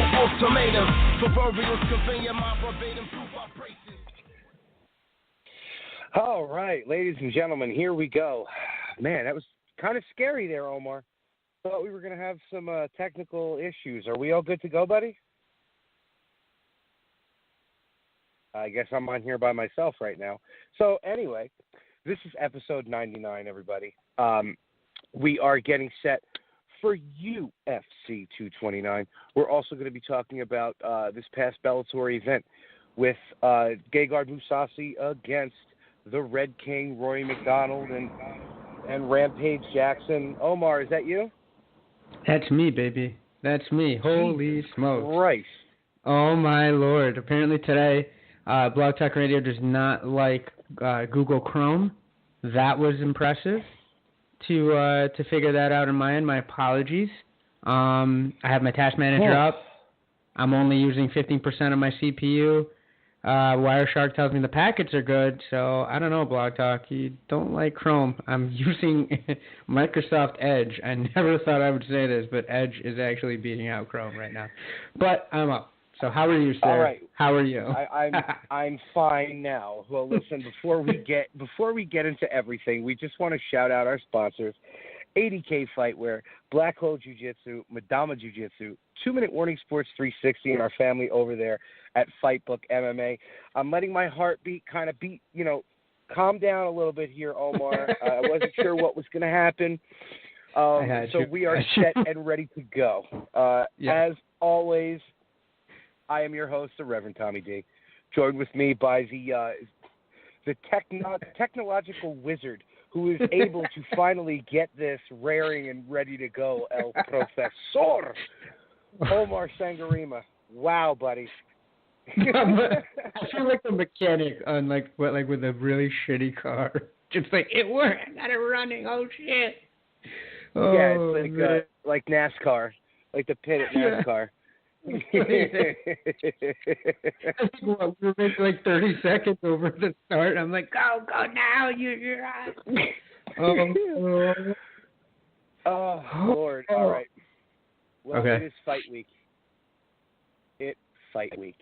ultimatum. Proverbials conveying my verbatim proof operations. All right, ladies and gentlemen, here we go. Man, that was kind of scary there, Omar. Thought we were going to have some technical issues. Are we all good to go, buddy? I guess I'm on here by myself right now. So anyway, this is episode 99, everybody. We are getting set for UFC 229. We're also going to be talking about this past Bellator event with Gegard Mousasi against the Red King, Rory McDonald, and Rampage Jackson. Omar, is that you? That's me, baby. That's me. Holy smokes. Christ. Oh, my Lord. Apparently today, Blog Talk Radio does not like Google Chrome. That was impressive to figure that out on my end. My apologies. I have my task manager up. I'm only using 15% of my CPU. Wireshark tells me the packets are good, so I don't know, Blog Talk. You don't like Chrome. I'm using Microsoft Edge. I never thought I would say this, but Edge is actually beating out Chrome right now. But I'm up. So how are you, sir? All right. How are you? I'm fine now. Well, listen, before we get into everything, we just want to shout out our sponsors: 80K Fightwear, Black Hole Jiu-Jitsu, Madama Jiu-Jitsu, 2 Minute Warning Sports 360, and our family over there at Fightbook MMA. I'm letting my heartbeat kind of calm down a little bit here, Omar. I wasn't sure what was going to happen. So we are set and ready to go. As always, I am your host, the Reverend Tommy D, joined with me by the technological wizard who is able to finally get this raring and ready to go, El Profesor, Omar Sangarima. Wow, buddy. I feel like a mechanic on with a really shitty car. Just like, it worked. I got it running. Oh shit. Oh, yeah, it's like NASCAR, like the pit at NASCAR. I think we were making like 30 seconds over the start. I'm like, go now, you're on. Oh, Lord. All right. Well, okay. It is fight week. Fight week.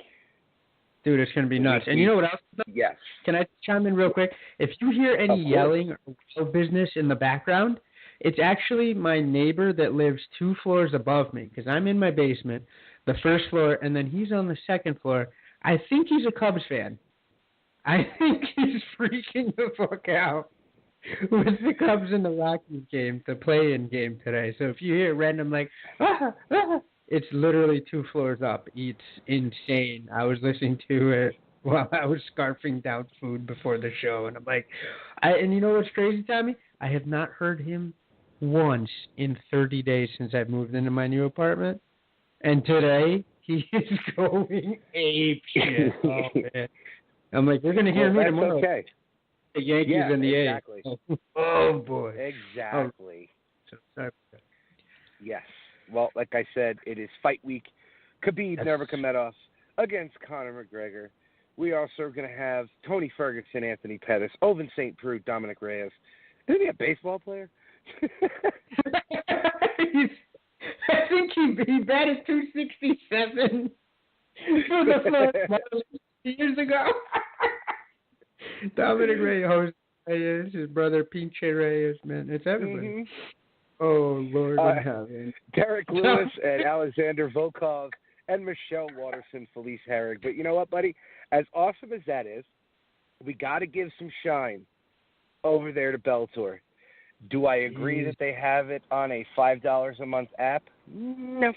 Dude, it's going to be nuts. And you know what else? Yes. Can I chime in real quick? If you hear any yelling or business in the background, it's actually my neighbor that lives 2 floors above me, because I'm in my basement, the first floor, and then he's on the second floor. I think he's a Cubs fan. I think he's freaking the fuck out with the Cubs in the Rockies game, the play-in game today. So if you hear random it's literally 2 floors up. It's insane. I was listening to it while I was scarfing down food before the show, and I'm like, and you know what's crazy, Tommy? I have not heard him once in 30 days since I've moved into my new apartment. And today, he is going ape shit. Oh, man. I'm like, you're going to hear me tomorrow. Okay. The Yankees and the exactly. A's. Oh, boy. Exactly. Oh. Sorry. Yes. Well, like I said, it is fight week. Khabib Nurmagomedov against Conor McGregor. We also are going to have Tony Ferguson, Anthony Pettis, Ovince St. Preux, Dominic Reyes. Isn't he a baseball player? I think he batted 267 for the Florida Marlins years ago. Dominic Reyes, his brother Pinche Reyes, man. It's everybody. Mm-hmm. Oh, Lord in heaven. Derek Lewis and Alexander Volkov and Michelle Watterson, Felice Herrig. But you know what, buddy? As awesome as that is, we got to give some shine over there to Bellator. Do I agree that they have it on a $5 a month app? No,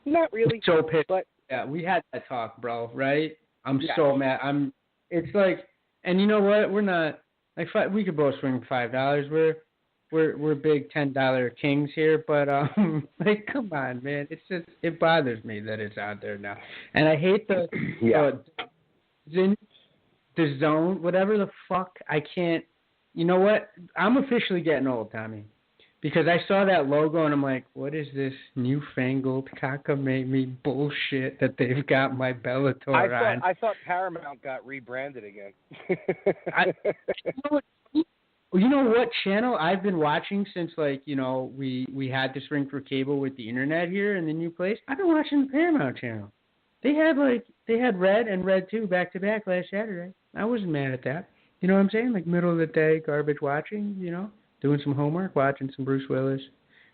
not really. So pissed. But yeah, we had that talk, bro. Right? I'm so mad. It's like, and you know what? We're not like we could both swing $5. We're big $10 kings here, but like, come on, man. It's just, it bothers me that it's out there now, and I hate the the zone, whatever the fuck. I can't. You know what? I'm officially getting old, Tommy, because I saw that logo and I'm like, what is this newfangled cockamamie bullshit that they've got my Bellator on? I thought Paramount got rebranded again. You know what? You know what channel I've been watching since, like, you know, we had this ring for cable with the internet here in the new place? I've been watching the Paramount channel. They had Red and Red 2 back to back last Saturday. I wasn't mad at that. You know what I'm saying? Like middle of the day garbage watching, you know, doing some homework, watching some Bruce Willis,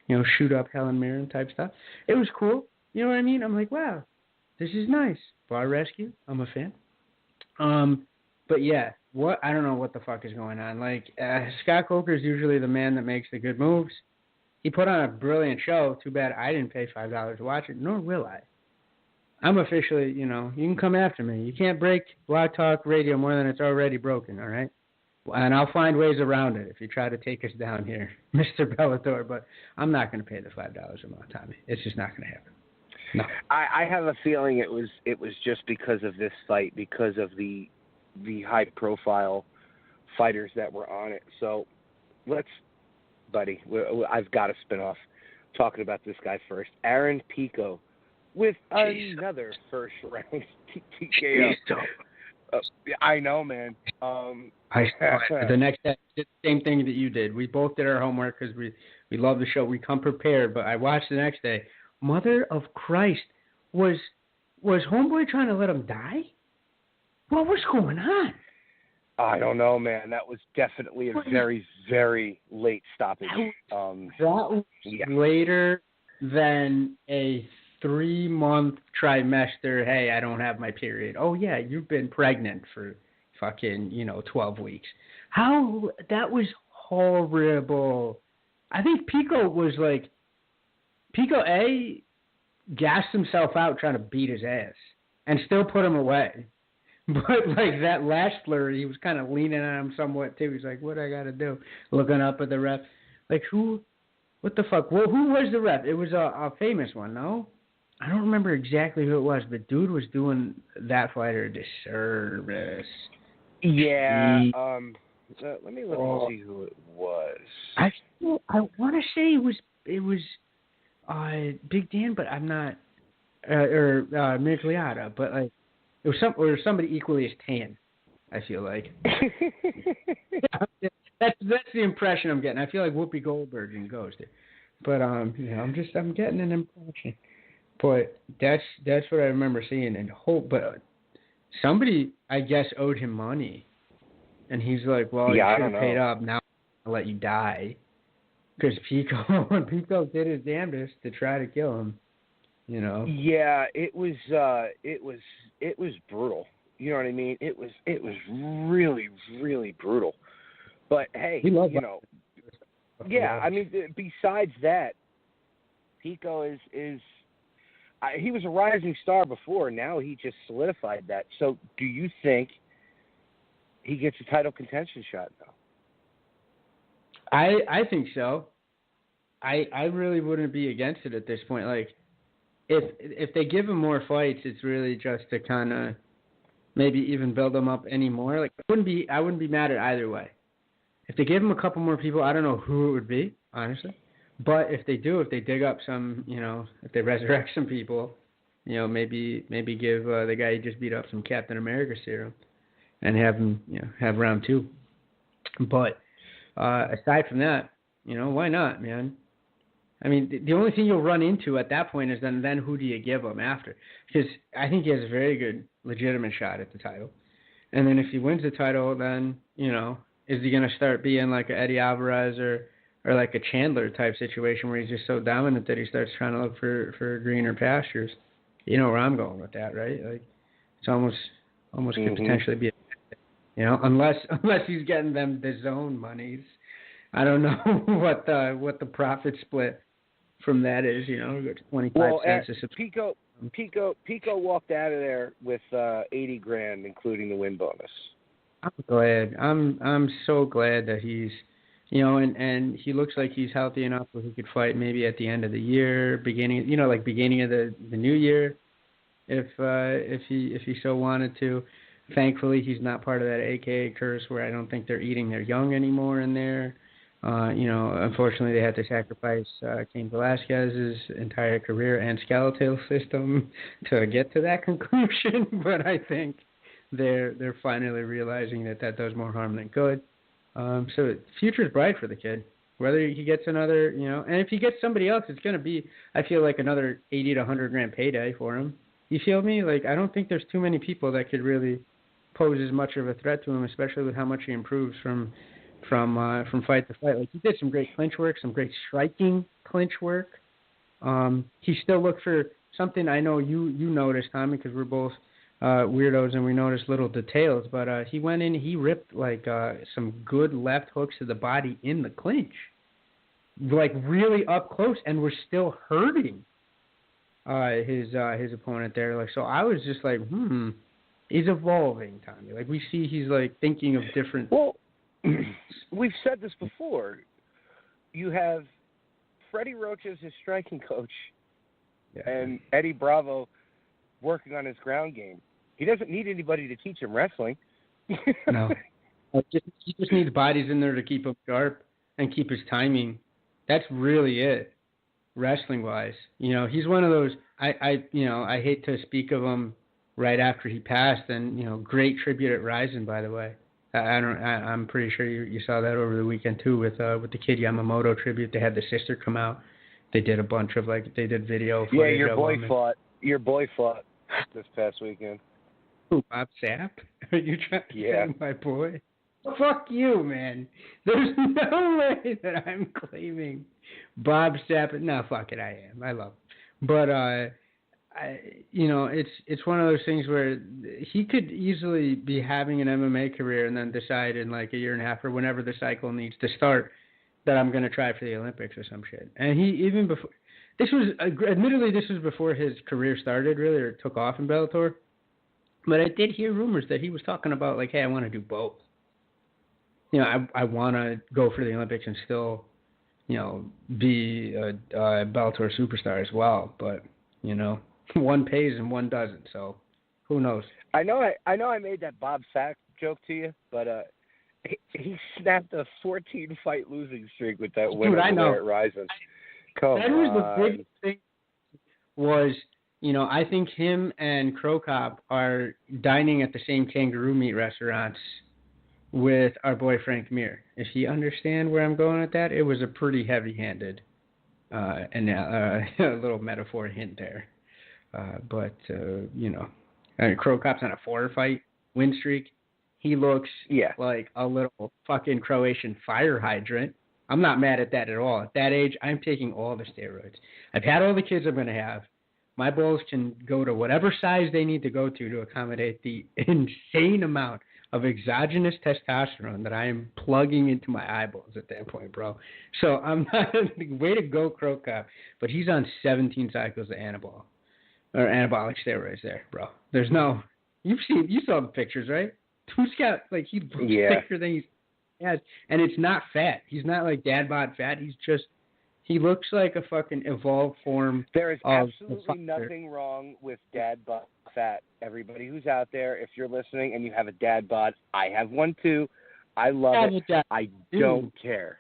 you know, shoot up Helen Mirren type stuff. It was cool. You know what I mean? I'm like, wow, this is nice. Bar Rescue, I'm a fan. But yeah, I don't know what the fuck is going on. Like, Scott Coker is usually the man that makes the good moves. He put on a brilliant show. Too bad I didn't pay $5 to watch it, nor will I. I'm officially, you know, you can come after me. You can't break Blog Talk Radio more than it's already broken, all right? And I'll find ways around it if you try to take us down here, Mr. Bellator. But I'm not going to pay the $5 a month, Tommy. It's just not going to happen. No. I have a feeling it was just because of this fight, because of the high-profile fighters that were on it. So buddy, I've got to spin off talking about this guy first. Aaron Pico with another first-round TKO. I know, man. The next day, I did the same thing that you did. We both did our homework because we love the show. We come prepared. But I watched the next day. Mother of Christ, was Homeboy trying to let him die? What was going on? I don't know, man. That was definitely a very, very late stoppage. That was later than a 3-month trimester. Hey, I don't have my period. Oh, yeah, you've been pregnant for fucking, 12 weeks. That was horrible. I think Pico A, gassed himself out trying to beat his ass and still put him away. But, like, that last flurry, he was kind of leaning on him somewhat, too. He's like, what I got to do? Looking up at the ref. Like, what the fuck? Well, who was the ref? It was a famous one, no? I don't remember exactly who it was, but dude was doing that fighter a disservice. Yeah. Let me look and see who it was. I want to say it was Big Dan, but I'm not, or Migliata, but like it was somebody equally as tan. I feel like that's the impression I'm getting. I feel like Whoopi Goldberg in Ghost, but I'm getting an impression. But that's what I remember seeing. And but somebody I guess owed him money, and he's like, well, you should have paid up. Now I'll let you die. Because Pico did his damnedest to try to kill him, Yeah, it was brutal. You know what I mean? It was really, really brutal. But hey, yeah. I mean, besides that, Pico is he was a rising star before. Now he just solidified that. So, do you think he gets a title contention shot now? I think so. I really wouldn't be against it at this point. Like, if they give him more fights, it's really just to kind of maybe even build him up anymore. Like, I wouldn't be mad at either way. If they give him a couple more people, I don't know who it would be, honestly. But if they dig up some, if they resurrect some people, maybe give the guy who just beat up some Captain America serum and have him, have round 2. But aside from that, why not, man? I mean, the only thing you'll run into at that point is then who do you give him after? Because I think he has a very good, legitimate shot at the title. And then if he wins the title, then, is he going to start being like a Eddie Alvarez or like a Chandler type situation where he's just so dominant that he starts trying to look for greener pastures? You know where I'm going with that, right? Like, it's almost could potentially be, unless he's getting them the zone monies. I don't know what the profit split from that is. 25 cents. Pico walked out of there with $80,000, including the win bonus. I'm glad. I'm so glad that he's, and he looks like he's healthy enough where he could fight maybe at the end of the year, beginning of the new year, if he so wanted to. Thankfully, he's not part of that AKA curse where I don't think they're eating their young anymore in there. Unfortunately, they had to sacrifice Cain Velasquez's entire career and skeletal system to get to that conclusion. But I think they're finally realizing that does more harm than good. So the future's bright for the kid. Whether he gets another, and if he gets somebody else, it's going to be, I feel like, another 80 to 100 grand payday for him. You feel me? Like, I don't think there's too many people that could really pose as much of a threat to him, especially with how much he improves from fight to fight. Like, he did some great clinch work, some great striking clinch work. He still looked for something I know you noticed, Tommy, because we're both weirdos and we notice little details. But he went in, he ripped some good left hooks to the body in the clinch, like really up close, and we're still hurting his opponent there. Like, so I was just like, he's evolving, Tommy. Like, we see he's like thinking of different. Well, we've said this before. You have Freddie Roach as his striking coach, and Eddie Bravo working on his ground game. He doesn't need anybody to teach him wrestling. No. He just needs bodies in there to keep him sharp and keep his timing. That's really it, wrestling-wise. He's one of those, I hate to speak of him right after he passed, and, great tribute at Ryzen, by the way. I'm pretty sure you saw that over the weekend, too, with the Kid Yamamoto tribute. They had the sister come out. They did a bunch of, they did video footage. Yeah, your boy fought this past weekend. Who, Bob Sapp? Are you trying to say my boy? Fuck you, man. There's no way that I'm claiming Bob Sapp. No, fuck it, I am. I love him. But, it's one of those things where he could easily be having an MMA career and then decide in like a year and a half or whenever the cycle needs to start that I'm going to try for the Olympics or some shit. And he, even before, this was before his career started really, or took off in Bellator. But I did hear rumors that he was talking about like, hey, I want to do both. I want to go for the Olympics and still, be a Bellator superstar as well. But, one pays and one doesn't. So who knows? I know I made that Bob Sapp joke to you, but he snapped a 14-fight losing streak with that win there at Ryzen. That was the big thing. Was I think him and Crow Cop are dining at the same kangaroo meat restaurants with our boy Frank Mir. If you understand where I'm going with that, it was a pretty heavy-handed and a little metaphor hint there. But Crow Cop's on a 4-fight win streak. He looks like a little fucking Croatian fire hydrant. I'm not mad at that at all. At that age, I'm taking all the steroids. I've had all the kids I'm going to have. My balls can go to whatever size they need to go to accommodate the insane amount of exogenous testosterone that I am plugging into my eyeballs at that point, bro. So I'm not way to go, Crow Cop, but he's on 17 cycles of anabolic steroids there, bro. There's no, you saw the pictures, right? Who's got he's thicker than he has, and it's not fat. He's not like dad bod fat. He looks like a fucking evolved form. There is absolutely nothing wrong with dad bod fat. Everybody who's out there, if you're listening and you have a dad bod, I have one too. I love it. I don't care.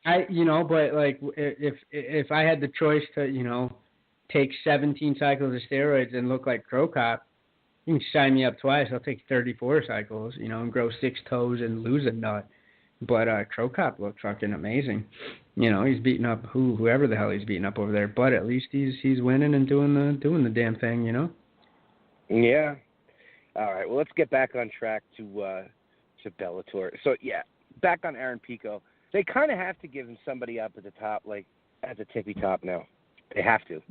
But if I had the choice to, take 17 cycles of steroids and look like Crow Cop, you can sign me up twice. I'll take 34 cycles, and grow 6 toes and lose a nut. But Crow Cop looked fucking amazing. He's beating up whoever the hell he's beating up over there. But at least he's winning and doing the damn thing, Yeah. All right. Well, let's get back on track to Bellator. So back on Aaron Pico. They kind of have to give him somebody up at the top, like at the tippy top now. They have to.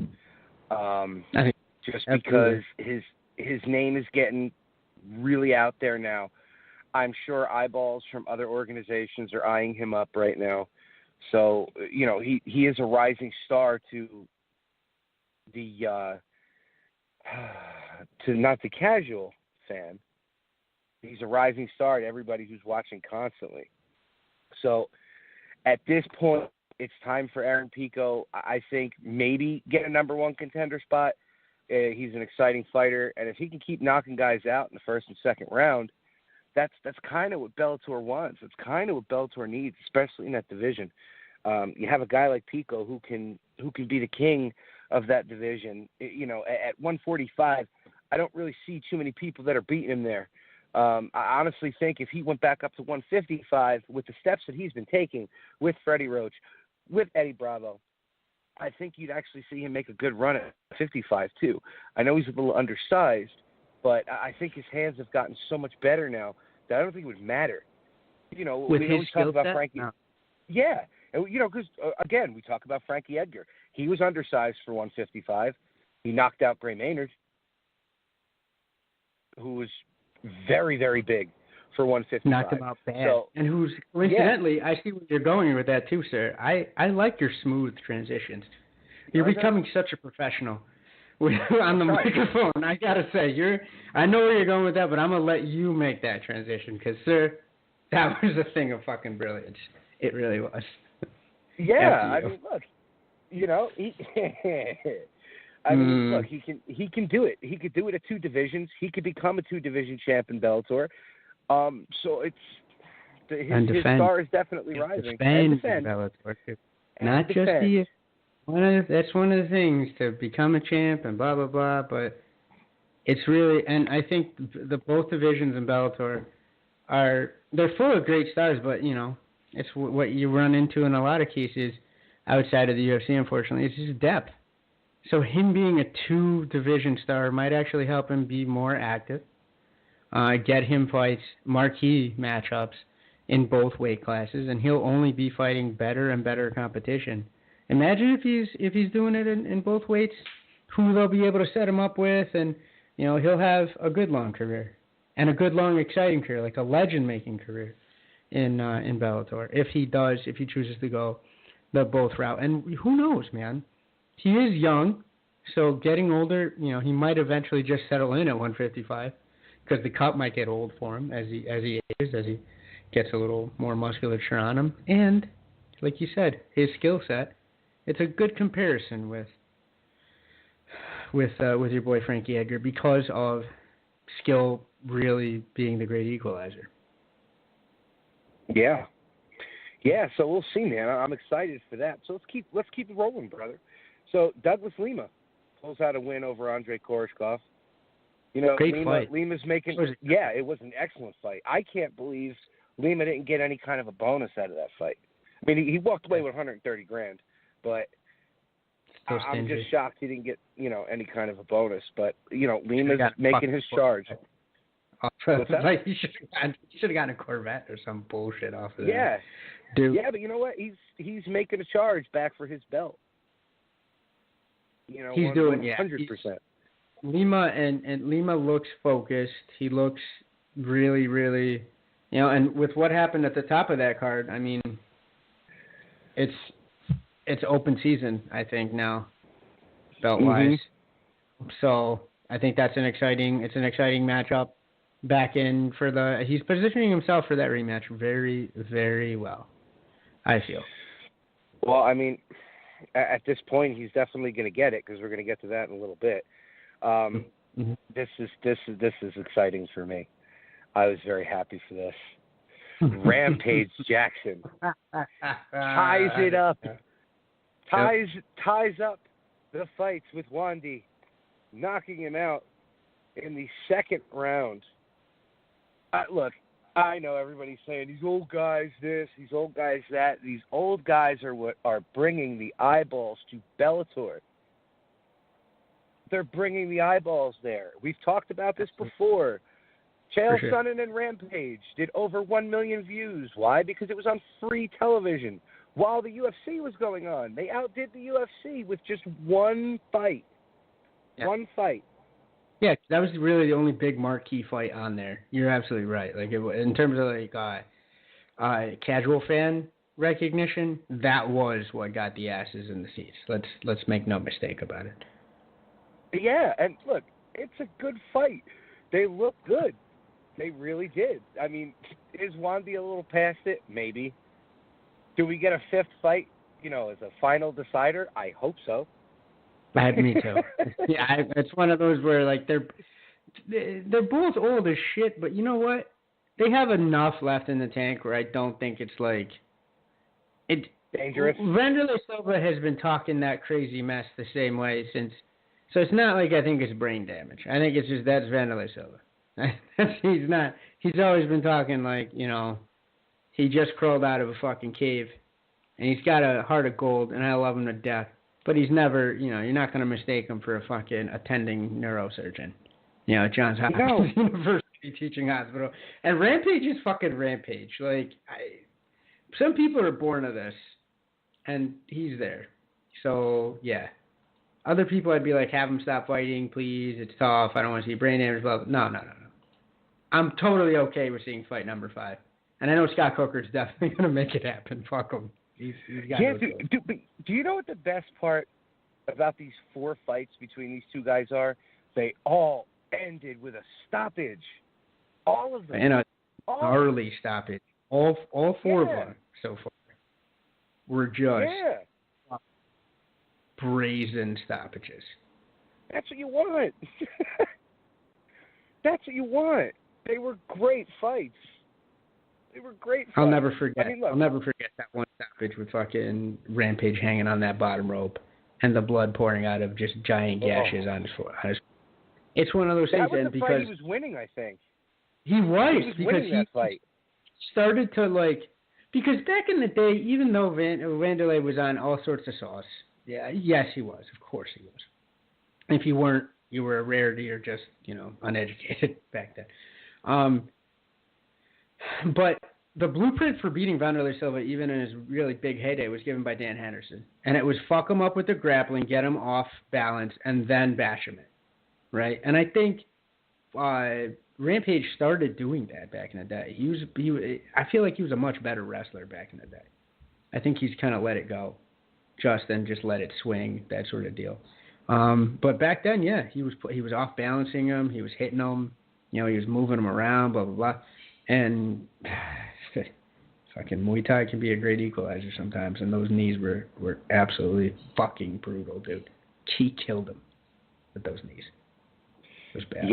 Just because his name is getting really out there now. I'm sure eyeballs from other organizations are eyeing him up right now. So, he is a rising star to the to not the casual fan. He's a rising star to everybody who's watching constantly. So, at this point, it's time for Aaron Pico, I think, maybe get a number one contender spot. He's an exciting fighter, and if he can keep knocking guys out in the first and second round, that's kind of what Bellator wants. It's kind of what Bellator needs, especially in that division. You have a guy like Pico who can be the king of that division. At 145, I don't really see too many people that are beating him there. I honestly think if he went back up to 155 with the steps that he's been taking with Freddie Roach, with Eddie Bravo, I think you'd actually see him make a good run at 55 too. I know he's a little undersized, but I think his hands have gotten so much better now that I don't think it would matter. You know, with we his always talk skill about set? Frankie. No. Yeah, and you know, because again, we talk about Frankie Edgar. He was undersized for 155. He knocked out Gray Maynard, who was very, very big for 155. Knocked him out bad. So, and who's, coincidentally, I see where you're going with that too, sir. I like your smooth transitions. You're becoming such a professional on the microphone. I got to say, I know where you're going with that, but I'm going to let you make that transition because, sir, that was a thing of fucking brilliance. It really was. Yeah, I mean, look, you know, look, he can do it. He could do it at 2 divisions. He could become a 2-division champ in Bellator. So it's his star is definitely rising. And defend. Bellator too. Not just the that's one of the things, to become a champ and blah blah blah. But it's really, and I think the both divisions in Bellator they're full of great stars, but you know, it's what you run into in a lot of cases outside of the UFC. Unfortunately, it's just depth. So him being a 2-division star might actually help him be more active, get him fights, marquee matchups in both weight classes, and he'll only be fighting better and better competition. Imagine if he's doing it in both weights, who they'll be able to set him up with, and you know, he'll have a good long career and a good long exciting career, like a legend-making career in Bellator. If he chooses to go the both route, and who knows, man. He is young, so getting older, you know, he might eventually just settle in at 155 because the cut might get old for him as he ages, as he gets a little more musculature on him. And, like you said, his skill set, it's a good comparison with your boy Frankie Edgar because of skill really being the great equalizer. Yeah. Yeah, so we'll see, man. I'm excited for that. So let's keep it rolling, brother. So Douglas Lima pulls out a win over Andrei Koreshkov. You know, great fight. Lima's making. Yeah, it was an excellent fight. I can't believe Lima didn't get any kind of a bonus out of that fight. I mean, he walked away with $130,000, but I'm just shocked he didn't get, you know, any kind of a bonus. But you know, Lima's making his charge. Like he should have gotten a Corvette or some bullshit off of that. Yeah, dude. Yeah, but you know what? He's making a charge back for his belt. You know, he's doing 100%. Lima and Lima looks focused. He looks really, really, you know. And with what happened at the top of that card, I mean, it's open season. I think now, belt wise. So I think that's an exciting matchup. Back in for he's positioning himself for that rematch very, very well, I feel. Well, I mean, at this point, he's definitely going to get it because we're going to get to that in a little bit. This is exciting for me. I was very happy for this. Rampage Jackson ties it up, ties up the fights with Wandy, knocking him out in the second round. Look, I know everybody's saying these old guys this, these old guys that. These old guys are what are bringing the eyeballs to Bellator. They're bringing the eyeballs there. We've talked about this before. Chael Sonnen and Rampage did over 1 million views. Why? Because it was on free television while the UFC was going on. They outdid the UFC with just one fight. Yeah. One fight. Yeah, that was really the only big marquee fight on there. You're absolutely right. Like in terms of like casual fan recognition, that was what got the asses in the seats. Let's make no mistake about it. Yeah, and look, it's a good fight. They look good. They really did. I mean, is Wandy a little past it? Maybe. Do we get a fifth fight, you know, as a final decider? I hope so. Me too. Yeah, it's one of those where like they're both old as shit, but you know what? They have enough left in the tank where I don't think it's like it dangerous. Vanderlei Silva has been talking that crazy mess the same way since, so it's not like I think it's brain damage. I think it's just that's Vanderlei Silva. He's not. He's always been talking like, he just crawled out of a fucking cave, and he's got a heart of gold, and I love him to death. But he's never, you're not going to mistake him for a fucking attending neurosurgeon. Johns Hopkins University teaching hospital. And Rampage is fucking Rampage. Like, some people are born of this, and he's there. So, yeah. Other people, I'd be like, have him stop fighting, please. It's tough. I don't want to see brain damage. Blah, blah. No. I'm totally okay with seeing fight number 5. And I know Scott Coker's definitely going to make it happen. Fuck him. He's got do you know what the best part about these 4 fights between these two guys are? They all ended with a stoppage. All of them. And a early stoppage. All 4 of them so far were just brazen stoppages. That's what you want. That's what you want. They were great fights. I'll never forget. I'll never forget that one stoppage with fucking Rampage hanging on that bottom rope and the blood pouring out of just giant gashes on his foot. It's one of those things. That was the because fight he was winning, I think. He was because winning that fight. Started to because back in the day, even though Vanderlei was on all sorts of sauce, yes, he was. Of course he was. If you weren't, you were a rarity or just uneducated back then. But the blueprint for beating Vanderlei Silva, even in his really big heyday, was given by Dan Henderson. And it was fuck him up with the grappling, get him off balance, and then bash him in. Right? And I think Rampage started doing that back in the day. I feel like he was a much better wrestler back in the day. I think he's kind of let it go. Just let it swing, that sort of deal. But back then, he was off balancing him. He was hitting him. He was moving him around, blah, blah, blah. And fucking Muay Thai can be a great equalizer sometimes, and those knees were absolutely fucking brutal, dude. He killed him with those knees. It was bad.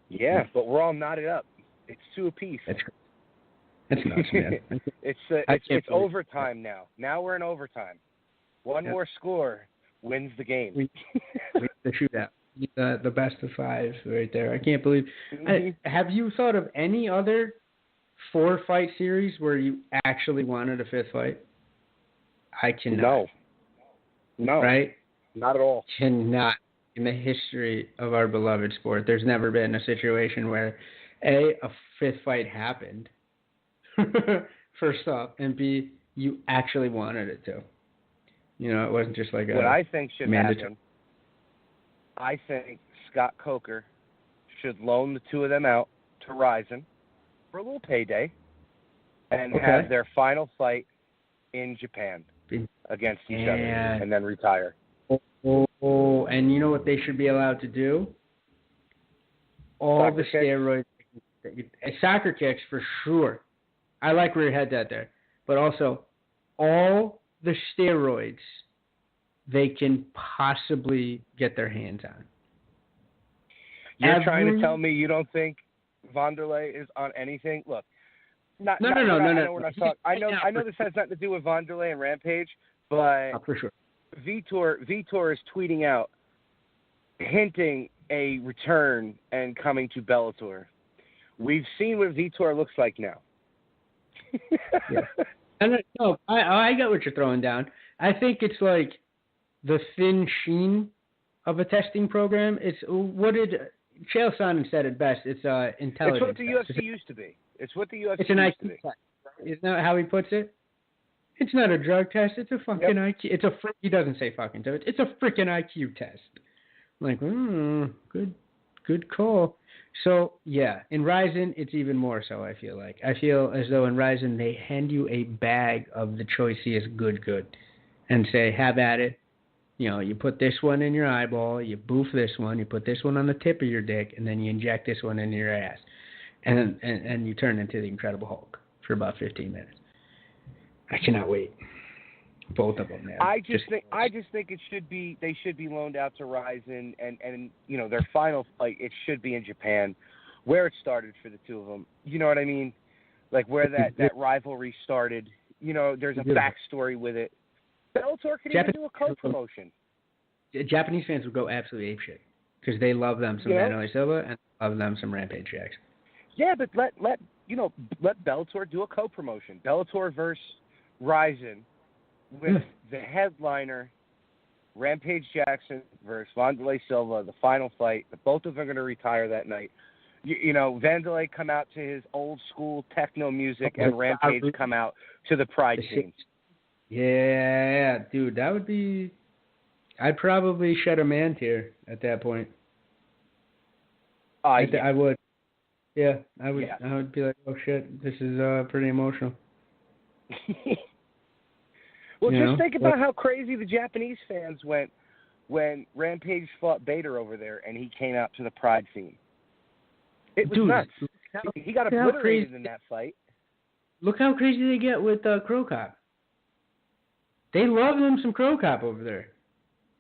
Yeah, but we're all knotted up. It's 2 apiece. That's nuts, man. It's overtime now. Now we're in overtime. One more score wins the game. We the shootout. The best of 5 right there. I can't believe. Have you thought of any other 4-fight series where you actually wanted a 5th fight? I cannot. No. Right? Not at all. Cannot. In the history of our beloved sport, there's never been a situation where A, a 5th fight happened, first off, and B, you actually wanted it to. It wasn't just like what I think should happen. I think Scott Coker should loan the 2 of them out to Ryzen for a little payday and have their final fight in Japan against each other and then retire. Oh, and you know what they should be allowed to do? All the steroids. Soccer kicks for sure. I like where your head's at there. But also, all the steroids they can possibly get their hands on. You're trying to tell me you don't think Vanderlei is on anything? Look, no. I know this has nothing to do with Vanderlei and Rampage, but for sure. Vitor is tweeting out, hinting a return and coming to Bellator. We've seen what Vitor looks like now. I got what you're throwing down. I think it's like the thin sheen of a testing program. It's what did Chael Sonnen said it best. It's intelligence. It's what the UFC used to be. It's what the UFC it's an used IQ to be. test. Isn't that how he puts it? It's not a drug test. It's a fucking IQ. It's he doesn't say fucking to it. It's a freaking IQ test. I'm like, good call. So yeah, in Ryzen, it's even more so. I feel as though in Ryzen they hand you a bag of the choicest good, and say, have at it. You put this one in your eyeball, you boof this one, you put this one on the tip of your dick, and then you inject this one into your ass, and you turn into the Incredible Hulk for about 15 minutes. I cannot wait. Both of them, man. I just think they should be loaned out to Ryzen, and their final fight, it should be in Japan, where it started for the 2 of them. You know what I mean? Like where that rivalry started. There's a backstory with it. Bellator could even do a co-promotion. Japanese fans would go absolutely apeshit because they love them some Vanderlei Silva, and of them some Rampage Jackson. Yeah, but let Bellator do a co-promotion. Bellator versus Ryzen with the headliner Rampage Jackson versus Wanderlei Silva, the final fight. Both of them are going to retire that night. Wanderlei come out to his old school techno music, and Rampage come out to the Pride scene. Yeah, dude, that would be. I'd probably shed a man tear at that point. I would. Yeah, I would. Yeah. I would be like, oh shit, this is pretty emotional. Well, just think about how crazy the Japanese fans went when Rampage fought Bader over there, and he came out to the Pride scene. It was nuts. He got obliterated in that fight. Look how crazy they get with Crow Cop. They love them some Crow Cop over there.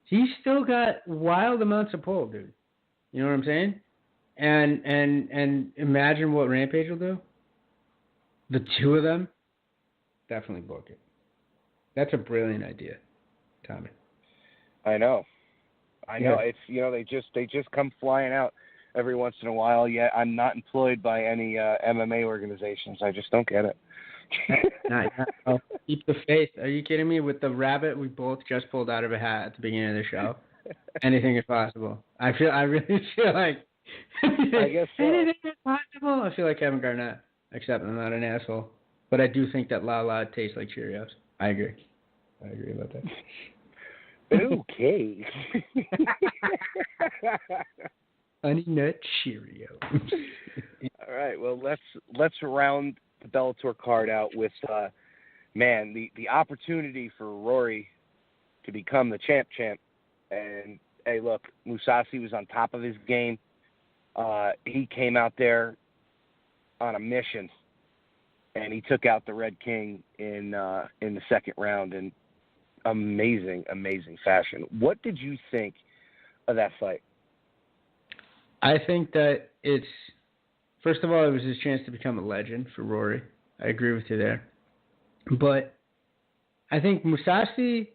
He's still got wild amounts of pull, dude. You know what I'm saying? And imagine what Rampage will do. The two of them, definitely book it. That's a brilliant idea, Tommy. I know. Yeah. It's they just come flying out every once in a while. Yet I'm not employed by any MMA organizations. I just don't get it. Not. Keep the faith. Are you kidding me? With the rabbit we both just pulled out of a hat at the beginning of the show. Anything is possible. I really feel like. I guess so. Anything is possible. I feel like Kevin Garnett, except I'm not an asshole. But I do think that La La tastes like Cheerios. I agree about that. Okay. Honey Nut Cheerio. All right. Well, let's round the Bellator card out with the opportunity for Rory to become the champ. And hey, look, Mousasi was on top of his game. He came out there on a mission, and he took out the Red King in the second round in amazing fashion. What did you think of that fight? I think that first of all, it was his chance to become a legend for Rory. I agree with you there. But I think Mousasi,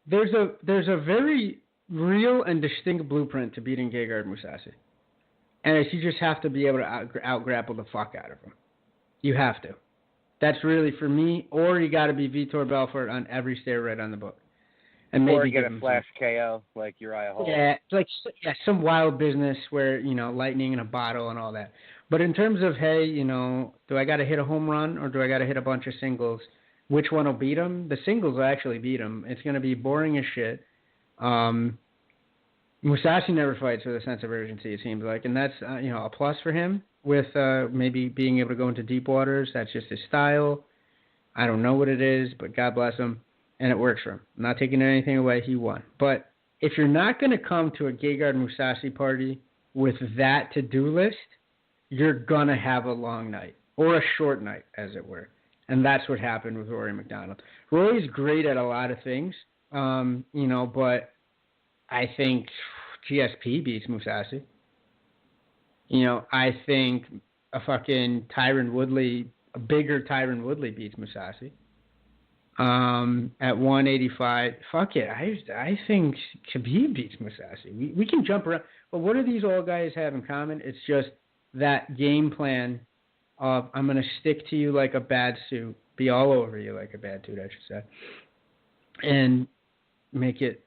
there's a very real and distinct blueprint to beating Gegard Mousasi. And you just have to be able to out-grapple the fuck out of him. You have to. That's really, for me, or you got to be Vitor Belfort on every steroid on the book. And maybe or get a flash KO like Uriah Hall. Yeah, some wild business where, lightning in a bottle and all that. But in terms of, hey, do I got to hit a home run or do I got to hit a bunch of singles? Which one will beat him? The singles will actually beat him. It's going to be boring as shit. Mousasi never fights with a sense of urgency, it seems like, and that's a plus for him with maybe being able to go into deep waters. That's just his style. I don't know what it is, but God bless him, and it works for him. I'm not taking anything away. He won. But if you're not going to come to a Gegard Mousasi party with that to-do list, you're going to have a long night, or a short night, as it were. And that's what happened with Rory McDonald. Rory's great at a lot of things, but I think GSP beats Mousasi. I think a fucking a bigger Tyron Woodley beats Mousasi. At 185, fuck it. I think Khabib beats Mousasi. We can jump around. But what do these all guys have in common? It's just that game plan of I'm going to stick to you like a bad suit, be all over you like a bad suit, I should say, and make it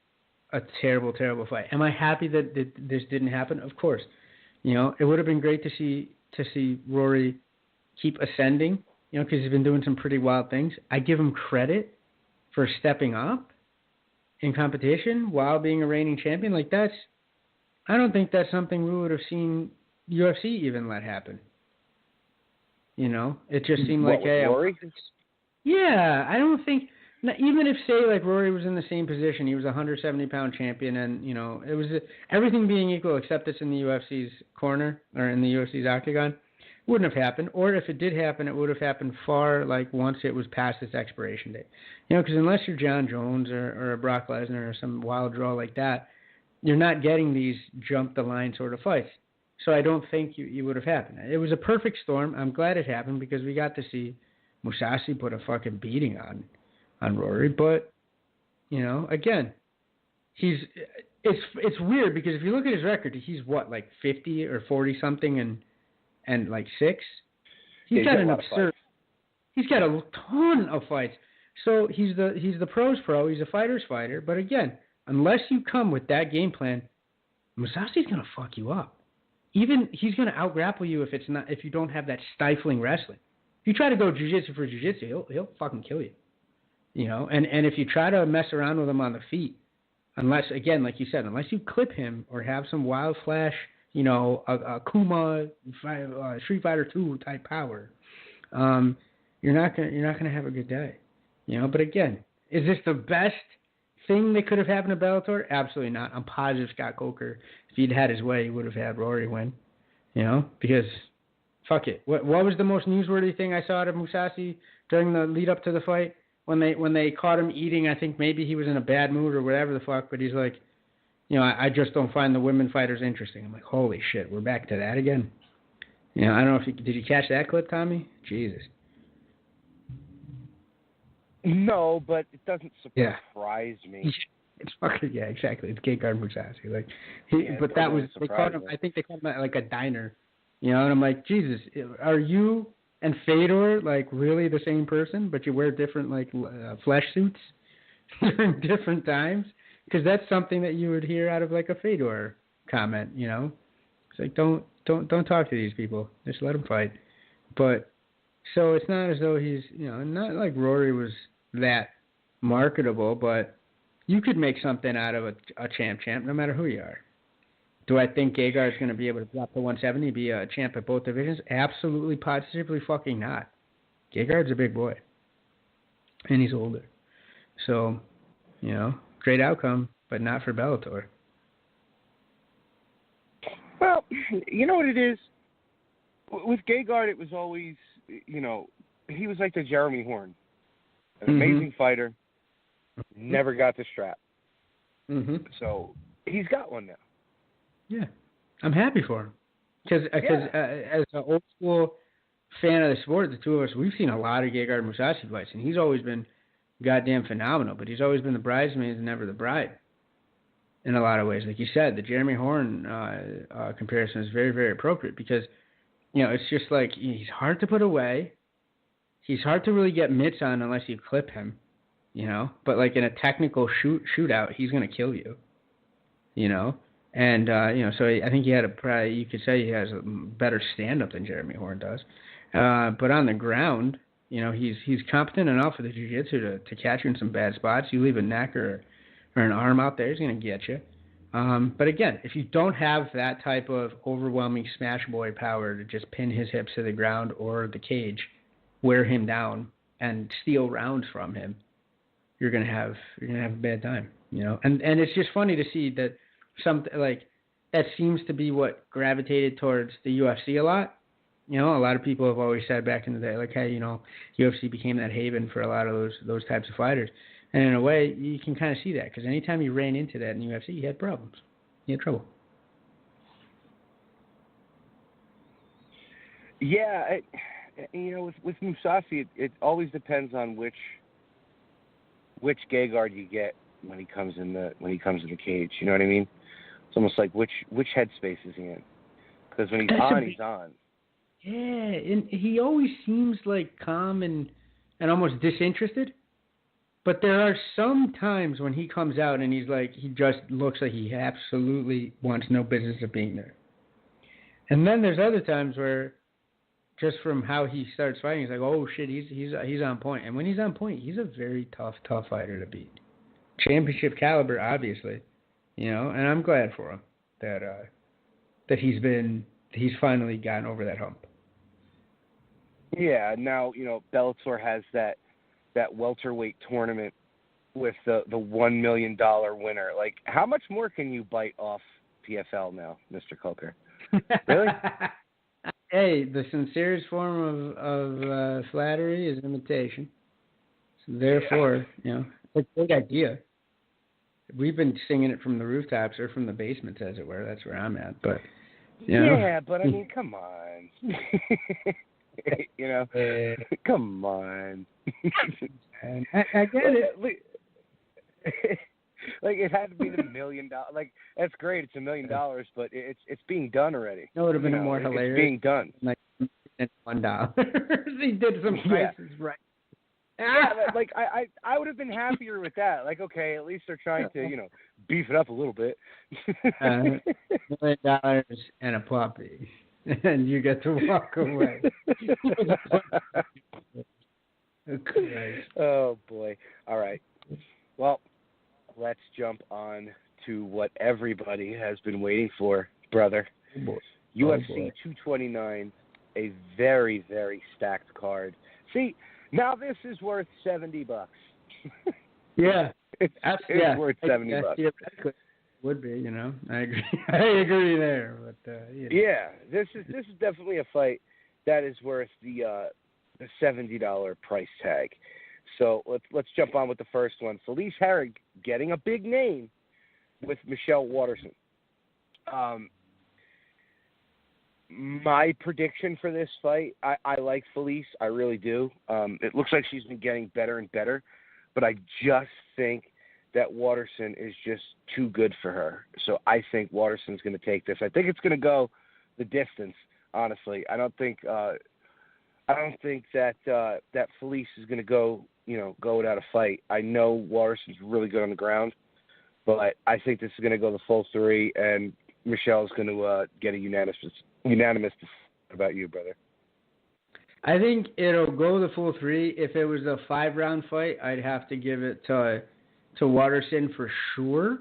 a terrible, terrible fight. Am I happy that this didn't happen? Of course. It would have been great to see Rory keep ascending, because he's been doing some pretty wild things. I give him credit for stepping up in competition while being a reigning champion. I don't think that's something we would have seen UFC even let happen. It just seemed like, hey, Rory? Yeah, I don't think. Even if, say, like Rory was in the same position, he was a 170-pound champion, and, it was everything being equal except it's in the UFC's corner or in the UFC's octagon, wouldn't have happened. Or if it did happen, it would have happened once it was past its expiration date. Because unless you're John Jones or a Brock Lesnar or some wild draw like that, you're not getting these jump-the-line sort of fights. So I don't think you would have happened. It was a perfect storm. I'm glad it happened because we got to see Mousasi put a fucking beating on Rory, but again, it's weird because if you look at his record, he's what, like 50 or 40 something and like 6. He's got an absurd. He's got a ton of fights. So he's the pro's pro. He's a fighter's fighter. But again, unless you come with that game plan, Mousasi's gonna fuck you up. Even he's gonna out-grapple you if you don't have that stifling wrestling. If you try to go jiu-jitsu for jiu-jitsu, he'll fucking kill you. You know, and if you try to mess around with him on the feet, unless, again, like you said, unless you clip him or have some wild flash, you know, a Kuma Street Fighter 2 type power, you're not gonna have a good day. You know, but again, is this the best thing that could have happened to Bellator? Absolutely not. I'm positive Scott Coker, if he'd had his way, he would have had Rory win. You know, because fuck it. What was the most newsworthy thing I saw out of Mousasi during the lead up to the fight? When they caught him eating, I think maybe he was in a bad mood or whatever the fuck, but he's like, you know, I just don't find the women fighters interesting. I'm like, holy shit, we're back to that again. You know, I don't know if did you catch that clip, Tommy? Jesus. No, but it doesn't surprise me. It's fucking, yeah, exactly. It's Gegard Mousasi. Like, but that was, they caught him, I think they caught him at like a diner. You know, and I'm like, Jesus, are you and Fedor like really the same person, but you wear different like flesh suits during different times? Because that's something that you would hear out of like a Fedor comment. You know, it's like don't talk to these people. Just let them fight. But so it's not as though he's, you know, not like Rory was that marketable, but you could make something out of a champ no matter who you are. Do I think Gegard's going to be able to drop to 170, be a champ at both divisions? Absolutely, positively fucking not. Gegard's a big boy. And he's older. So, you know, great outcome, but not for Bellator. Well, you know what it is? With Gegard, it was always, you know, he was like the Jeremy Horn. An amazing fighter. Never got the strap. So, he's got one now. Yeah, I'm happy for him because as an old school fan of the sport, the two of us, we've seen a lot of Gegard Mousasi fights, and he's always been goddamn phenomenal. But he's always been the bridesmaid and never the bride. In a lot of ways, like you said, the Jeremy Horn comparison is very, very appropriate because, you know, it's just like he's hard to put away. He's hard to really get mitts on unless you clip him, you know. But like in a technical shootout, he's gonna kill you, you know. And, you know, so I think you could say he has a better stand-up than Jeremy Horn does. But on the ground, you know, he's competent enough with the jiu-jitsu to catch you in some bad spots. You leave a neck or an arm out there, he's going to get you. But again, if you don't have that type of overwhelming smash boy power to just pin his hips to the ground or the cage, wear him down, and steal rounds from him, you're going to have a bad time, you know. And it's just funny to see that something like that seems to be what gravitated towards the UFC a lot. You know, a lot of people have always said back in the day, like, hey, you know, UFC became that haven for a lot of those types of fighters. And in a way, you can kind of see that because anytime you ran into that in the UFC, you had problems. You had trouble. Yeah, you know, with Mousasi, it always depends on which Gegard you get when he comes in the cage. You know what I mean? It's almost like which headspace is he in? Because when he's on, he's on. Yeah, and he always seems like calm and almost disinterested. But there are some times when he comes out and he's like, he just looks like he absolutely wants no business of being there. And then there's other times where, just from how he starts fighting, he's like, oh shit, he's on point. And when he's on point, he's a very tough fighter to beat. Championship caliber, obviously, you know, and I'm glad for him that he's finally gotten over that hump. Yeah, now, you know, Bellator has that welterweight tournament with the $1 million winner. Like, how much more can you bite off PFL now, Mr. Coker? Really? Hey, the sincerest form of flattery is imitation. So therefore, you know, it's a great idea. We've been singing it from the rooftops or from the basements, as it were. That's where I'm at. But you know. Yeah, but I mean, come on. You know, come on. I get it. Like it had to be the $1 million. Like that's great. It's $1 million, but it's being done already. It would have been more hilarious. It's being done. Like $1. He did some prices right. Yeah, like I would have been happier with that. Like, okay, at least they're trying to, beef it up a little bit. $1 million and a puppy, and you get to walk away. Oh boy! All right. Well, let's jump on to what everybody has been waiting for, brother. UFC 229, a very, very stacked card. See. Now this is worth $70. Yeah, it's worth $70. Theoretically, would be, I agree. I agree there, but yeah, this is definitely a fight that is worth the $70 price tag. So let's jump on with the first one. Felice Herrig getting a big name with Michelle Waterson. My prediction for this fight, I like Felice. I really do. It looks like she's been getting better and better, but I just think that Waterson is just too good for her. So I think Waterson's going to take this. I think it's going to go the distance, honestly. I don't think that Felice is going to go without a fight. I know Waterson's really good on the ground, but I think this is going to go the full 3, and Michelle's going to get a unanimous. What about you, brother? I think it'll go the full 3. If it was a 5-round fight, I'd have to give it to Waterson for sure,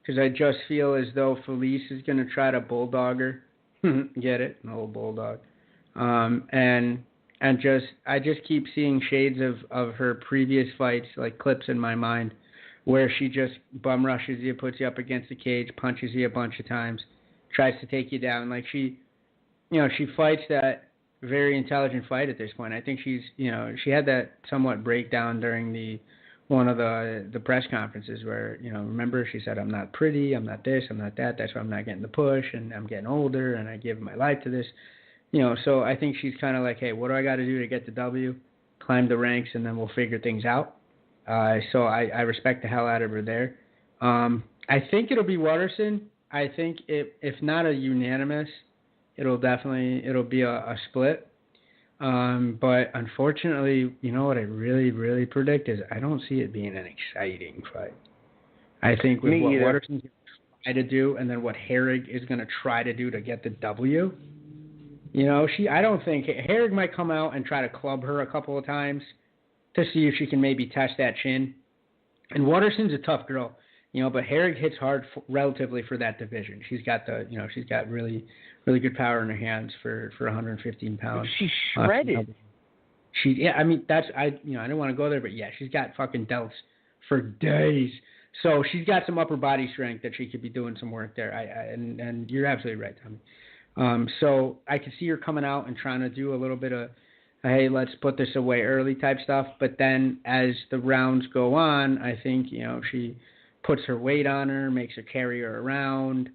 because I just feel as though Felice is going to try to bulldog her. Get it? An old bulldog. And I just keep seeing shades of her previous fights, like clips in my mind, where she just bum rushes you, puts you up against the cage, punches you a bunch of times, tries to take you down. Like she fights that very intelligent fight at this point. I think she had that somewhat breakdown during one of the press conferences where, remember she said, I'm not pretty, I'm not this, I'm not that, that's why I'm not getting the push, and I'm getting older, and I give my life to this. So I think she's kind of like, hey, what do I got to do to get the W? Climb the ranks, and then we'll figure things out. So I respect the hell out of her there. I think it'll be Waterson. I think if not a unanimous, it'll be a split. But unfortunately, what I really, really predict is I don't see it being an exciting fight. I think with what Waterson's going to try to do, and then what Herrig is going to try to do to get the W, I don't think Herrig might come out and try to club her a couple of times to see if she can maybe test that chin. And Waterson's a tough girl. But Herrig hits hard relatively for that division. She's got she's got really, really good power in her hands for 115 pounds. She's shredded. I didn't want to go there, but yeah, she's got fucking delts for days. So she's got some upper body strength that she could be doing some work there. And you're absolutely right, Tommy. So I could see her coming out and trying to do a little bit of, hey, let's put this away early type stuff. But then as the rounds go on, I think, she puts her weight on her, makes her carry her around,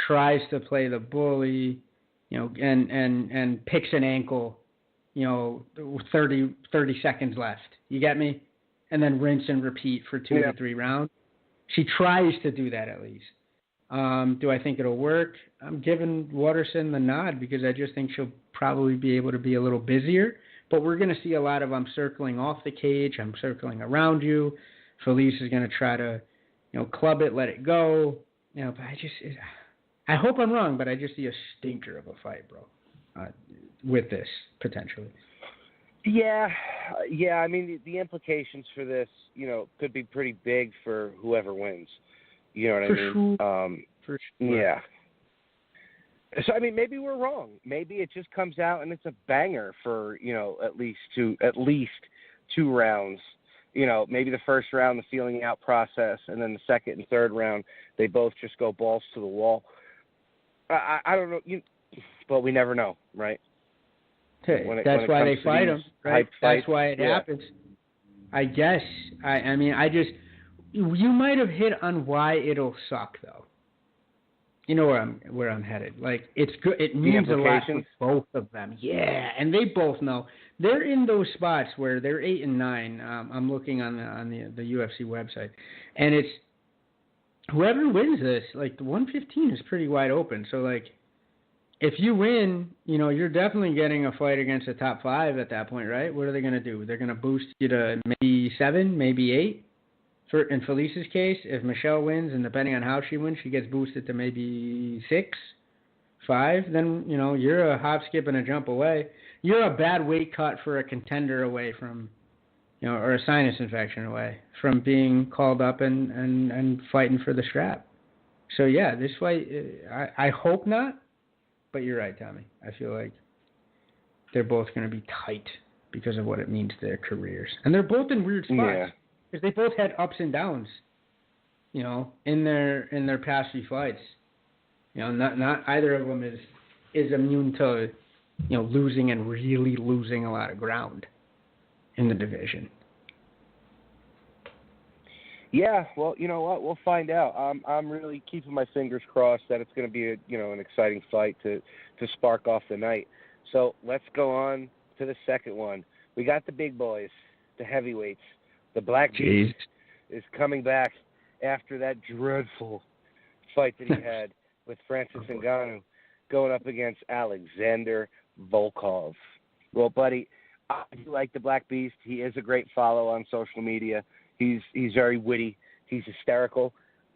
tries to play the bully, and picks an ankle, 30 seconds left. You get me? And then rinse and repeat for 2 to 3 rounds. She tries to do that at least. Do I think it'll work? I'm giving Waterson the nod because I just think she'll probably be able to be a little busier. But we're going to see a lot of I'm circling off the cage, I'm circling around you. Felice is going to try to, club it, let it go. But I hope I'm wrong, but I just see a stinker of a fight, bro, with this, potentially. Yeah. I mean, the implications for this, could be pretty big for whoever wins. You know what I mean? For sure. Yeah. So, I mean, maybe we're wrong. Maybe it just comes out and it's a banger for, at least two rounds. Maybe the first round, the feeling out process, and then the second and third round, they both just go balls to the wall. I don't know, but we never know, right? That's why they fight them, right? That's why it happens. I guess. You might have hit on why it'll suck, though. You know where I'm headed. Like, it's good. It means a lot for both of them. Yeah, and they both know they're in those spots where they're 8 and 9. I'm looking on the UFC website, and it's whoever wins this. Like, the 115 is pretty wide open. So, like, if you win, you know, you're definitely getting a fight against the top 5 at that point, right? What are they going to do? They're going to boost you to maybe 7, maybe 8. In Felice's case, if Michelle wins, and depending on how she wins, she gets boosted to maybe 6, 5, then, you know, you're a hop, skip, and a jump away. You're a bad weight cut for a contender away from, you know, or a sinus infection away from being called up and fighting for the strap. So, yeah, this fight, I hope not, but you're right, Tommy. I feel like they're both going to be tight because of what it means to their careers. And they're both in weird spots. Yeah. Because they both had ups and downs, you know, in their past few fights. You know, not either of them is immune to, you know, losing and really losing a lot of ground in the division. Yeah, well, you know what? We'll find out. I'm really keeping my fingers crossed that it's going to be an exciting fight to spark off the night. So let's go on to the second one. We got the big boys, the heavyweights. The Black Beast is coming back after that dreadful fight that he had with Francis Ngannou going up against Alexander Volkov. Well, buddy, I do like the Black Beast. He is a great follow on social media. He's very witty. He's hysterical.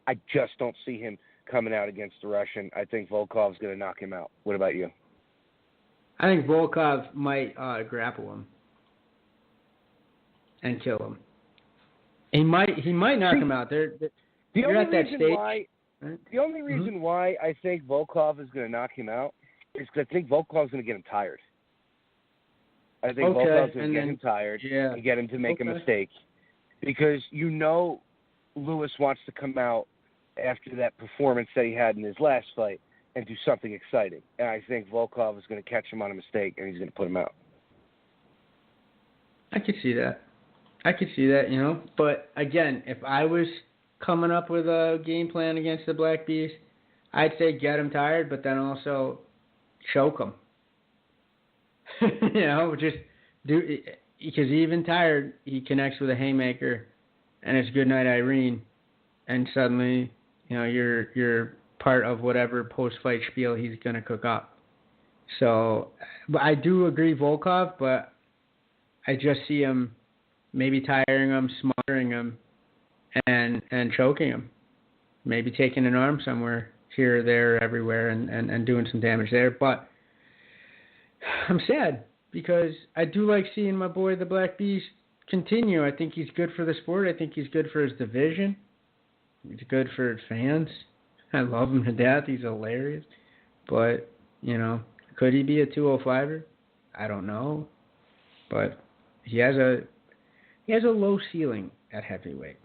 I just don't see him coming out against the Russian. I think Volkov's going to knock him out. What about you? I think Volkov might grapple him and kill him. He might knock him out. You're at that stage. The only reason why I think Volkov is going to knock him out is because I think Volkov's going to get him tired. I think Volkov's going to get him tired and get him to make a mistake. Because you know Lewis wants to come out after that performance that he had in his last fight and do something exciting. And I think Volkov is going to catch him on a mistake and he's going to put him out. I could see that. You know. But, again, if I was coming up with a game plan against the Black Beast, I'd say get him tired, but then also choke him. You know, just do – because even tired, he connects with a haymaker, and it's good night, Irene, and suddenly, you know, you're part of whatever post-fight spiel he's going to cook up. So, but I do agree Volkov, but I just see him maybe tiring him, smothering him, and choking him. Maybe taking an arm somewhere, here, there, everywhere, and doing some damage there. But I'm sad because I do like seeing my boy, the Black Beast, continue. I think he's good for the sport. I think he's good for his division. He's good for his fans. I love him to death. He's hilarious. But, you know, could he be a 205er? I don't know. But he has a low ceiling at heavyweight.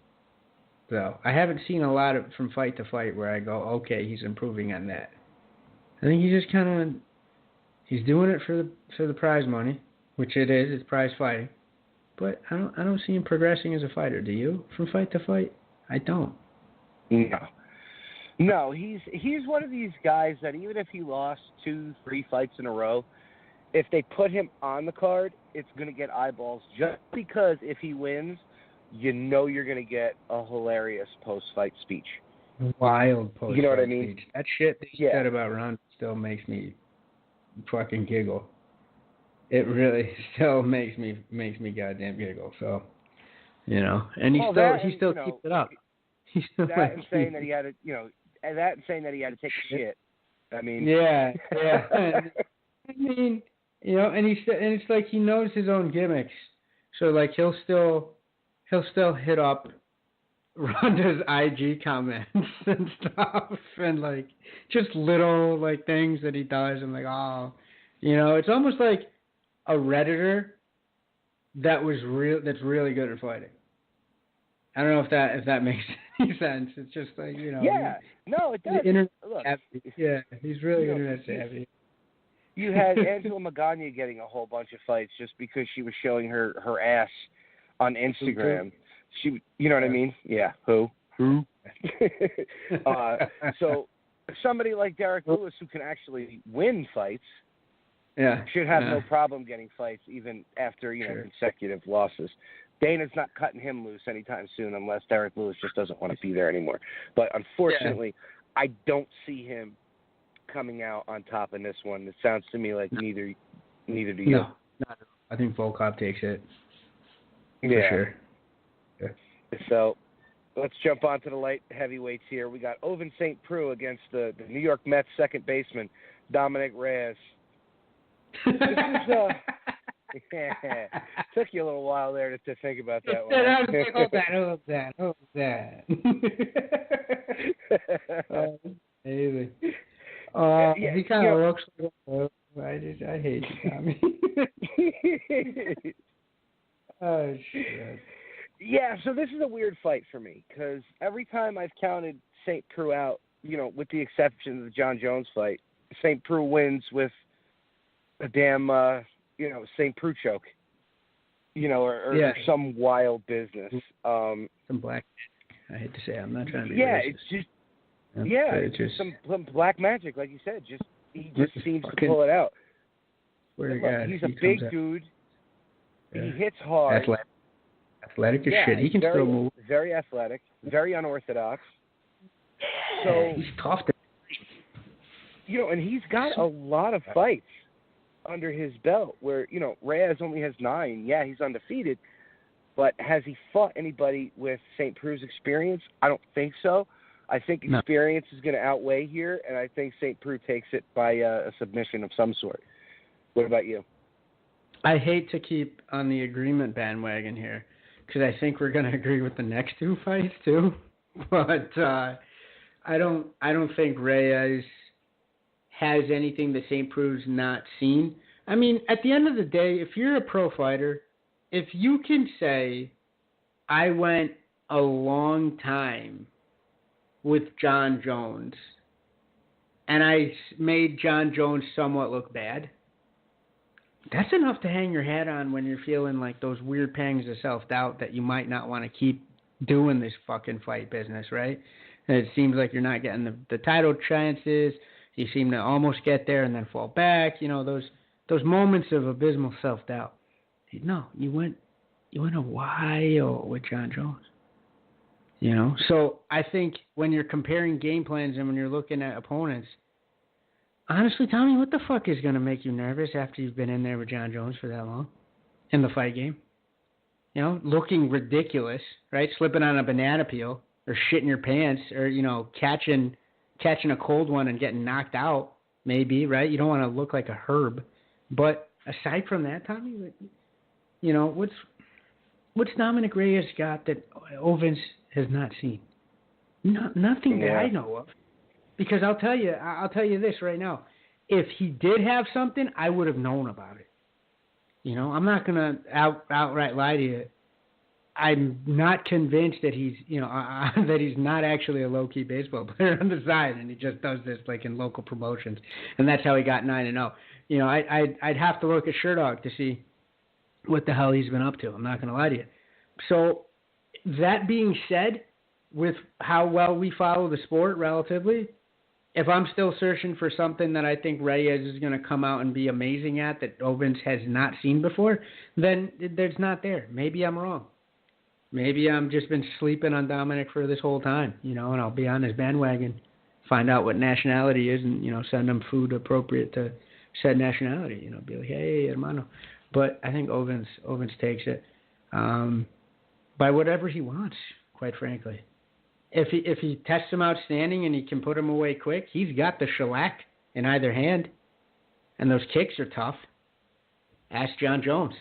So I haven't seen a lot of from fight to fight where I go, okay, he's improving on that. I think he just kind of he's doing it for the prize money, which it is. It's prize fighting. But I don't see him progressing as a fighter. Do you? From fight to fight, I don't. No, he's one of these guys that even if he lost 2-3 fights in a row, if they put him on the card, it's going to get eyeballs just because if he wins, you know you're going to get a hilarious post-fight speech. Wild post-fight speech. You know what I mean? That shit that you said about Ron still makes me fucking giggle. It really still makes me goddamn giggle. So, you know, and he still keeps it up. He's still that and saying that he had to, you know, and that and saying that he had to take a shit. I mean, yeah. I mean, you know, and it's like he knows his own gimmicks. So like he'll still hit up Ronda's IG comments and stuff, and like just little like things that he does, and like, oh, you know, it's almost like a Redditor that's really good at fighting. I don't know if that makes any sense. It's just like, you know. Yeah, no, it does. Internet Look, savvy. Yeah, he's really internet savvy. You had Angela Magana getting a whole bunch of fights just because she was showing her ass on Instagram. She, you know what I mean? Yeah. Who? So, somebody like Derek Lewis who can actually win fights should have no problem getting fights even after, consecutive losses. Dana's not cutting him loose anytime soon unless Derek Lewis just doesn't want to be there anymore. But unfortunately, I don't see him coming out on top in this one. It sounds to me like neither do you. No, not at all. I think Volkov takes it. For sure. Yeah. So let's jump on to the light heavyweights here. We got Ovince St. Preux against the New York Mets second baseman, Dominic Reyes. This is took you a little while there to think about that one. Hold that. Amazing. He kind of looks like I hate you, Tommy. Oh, shit. Yeah, so this is a weird fight for me because every time I've counted St. Preux out, with the exception of the John Jones fight, St. Preux wins with a damn, St. Preux choke, or some wild business. Some black. I hate to say it. I'm not trying to be racist. It's just. It's just some black magic, like you said. He just seems to pull it out. He's a big dude. Yeah. He hits hard. Athletic as shit. He can still move. Very athletic. Very unorthodox. So he's tough. And he's got a lot of fights under his belt. Where Reyes only has 9. Yeah, he's undefeated, but has he fought anybody with St. Preux's experience? I don't think so. I think experience is going to outweigh here, and I think St. Preux takes it by a submission of some sort. What about you? I hate to keep on the agreement bandwagon here because I think we're going to agree with the next 2 fights too. But I don't think Reyes has anything that St. Preux's not seen. I mean, at the end of the day, if you're a pro fighter, if you can say, I went a long time with John Jones and I made John Jones somewhat look bad, that's enough to hang your hat on when you're feeling like those weird pangs of self-doubt that you might not want to keep doing this fucking fight business, right? And it seems like you're not getting the title chances. You seem to almost get there and then fall back. Those moments of abysmal self-doubt. No, you went a while with John Jones. So I think when you're comparing game plans and when you're looking at opponents, honestly, Tommy, what the fuck is going to make you nervous after you've been in there with John Jones for that long in the fight game? Looking ridiculous, right? Slipping on a banana peel or shitting your pants or, catching a cold one and getting knocked out, maybe, right? You don't want to look like a herb. But aside from that, Tommy, what's Dominic Reyes got that Ovince has not seen? Nothing that I know of. Because I'll tell you this right now. If he did have something, I would have known about it. I'm not gonna outright lie to you. I'm not convinced that he's that he's not actually a low key baseball player on the side, and he just does this like in local promotions, and that's how he got 9-0. I'd have to look at Sherdog to see what the hell he's been up to. I'm not gonna lie to you. So that being said, with how well we follow the sport relatively, if I'm still searching for something that I think Reyes is going to come out and be amazing at that Ovince has not seen before, then there's not there. Maybe I'm wrong. Maybe I'm just been sleeping on Dominic for this whole time, and I'll be on his bandwagon, find out what nationality is, and, send him food appropriate to said nationality, be like, hey, hermano. But I think Ovince takes it by whatever he wants, quite frankly. If he tests him outstanding and he can put him away quick, he's got the shellac in either hand, and those kicks are tough. Ask John Jones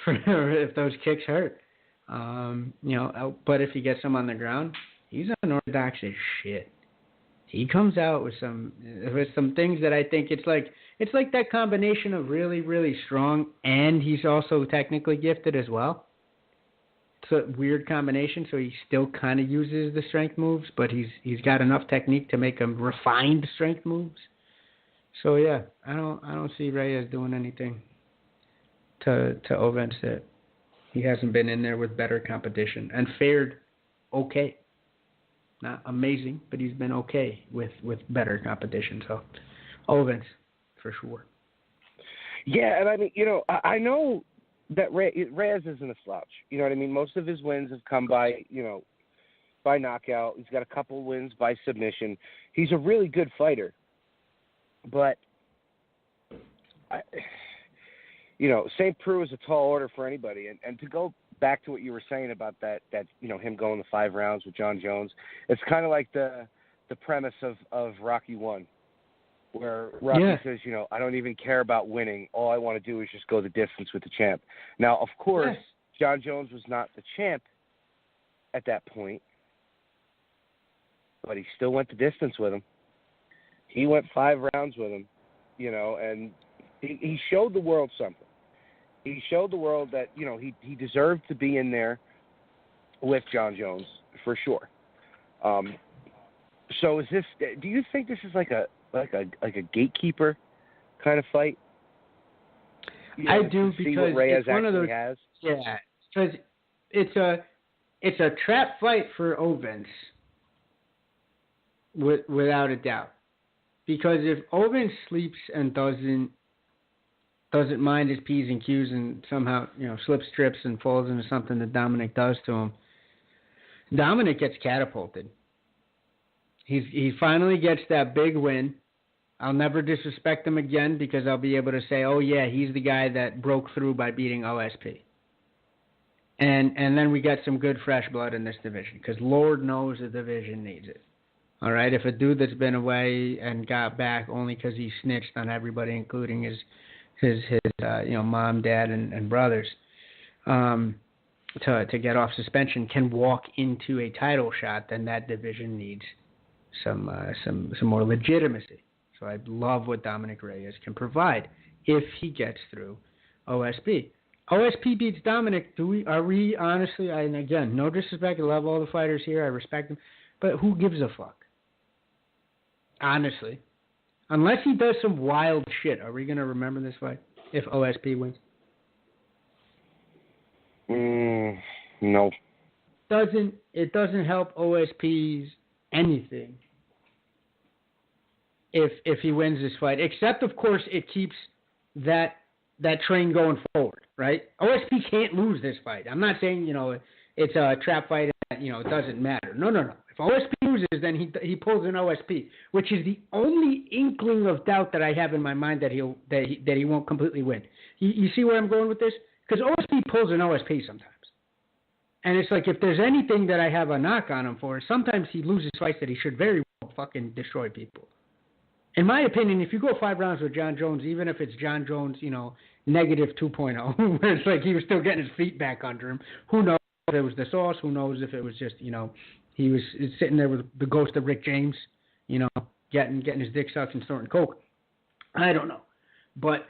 if those kicks hurt. But if he gets them on the ground, he's unorthodox as shit. He comes out with some things that I think it's like that combination of really, really strong and he's also technically gifted as well. It's a weird combination, so he still kind of uses the strength moves, but he's got enough technique to make them refined strength moves. So yeah, I don't see Reyes doing anything to Ovince that he hasn't been in there with better competition and fared okay. Not amazing, but he's been okay with better competition. So, Owens, for sure. Yeah, and I mean, I know that Reyes isn't a slouch. You know what I mean? Most of his wins have come by, by knockout. He's got a couple wins by submission. He's a really good fighter. But, St. Preux is a tall order for anybody. And to go back to what you were saying about that him going the 5 rounds with John Jones, it's kind of like the premise of Rocky 1, where Rocky says, I don't even care about winning. All I want to do is just go the distance with the champ. Now, of course, John Jones was not the champ at that point, but he still went the distance with him. He went 5 rounds with him, and he showed the world something. He showed the world that, he deserved to be in there with John Jones for sure. So do you think this is like a gatekeeper kind of fight? I do, because Reyes it's one of those. Has? Yeah, because it's a trap fight for Owens, without a doubt. Because if Owens sleeps and doesn't mind his P's and Q's and somehow slips, trips, and falls into something that Dominic does to him, Dominic gets catapulted. He finally gets that big win. I'll never disrespect him again, because I'll be able to say, oh yeah, he's the guy that broke through by beating OSP. And then we got some good fresh blood in this division, because Lord knows the division needs it. All right, if a dude that's been away and got back only because he snitched on everybody, including his mom, dad, and brothers, to get off suspension, can walk into a title shot, then that division needs some more legitimacy. So I love what Dominic Reyes can provide if he gets through OSP. OSP beats Dominic. Are we honestly? And again, no disrespect. I love all the fighters here. I respect them, but who gives a fuck? Honestly, unless he does some wild shit, are we gonna remember this fight if OSP wins? No. It doesn't help OSP's anything if he wins this fight, except of course it keeps that train going forward, right? OSP can't lose this fight. I'm not saying it's a trap fight and it doesn't matter. No. If OSP loses, then he pulls an OSP, which is the only inkling of doubt that I have in my mind that he won't completely win. You see where I'm going with this? Because OSP pulls an OSP sometimes. And it's like, if there's anything that I have a knock on him for, sometimes he loses fights that he should very well fucking destroy people. In my opinion, if you go 5 rounds with John Jones, even if it's John Jones, negative 2.0, where it's like he was still getting his feet back under him, who knows if it was the sauce, who knows if it was just, he was sitting there with the ghost of Rick James, getting his dick sucked and snorting coke. I don't know. But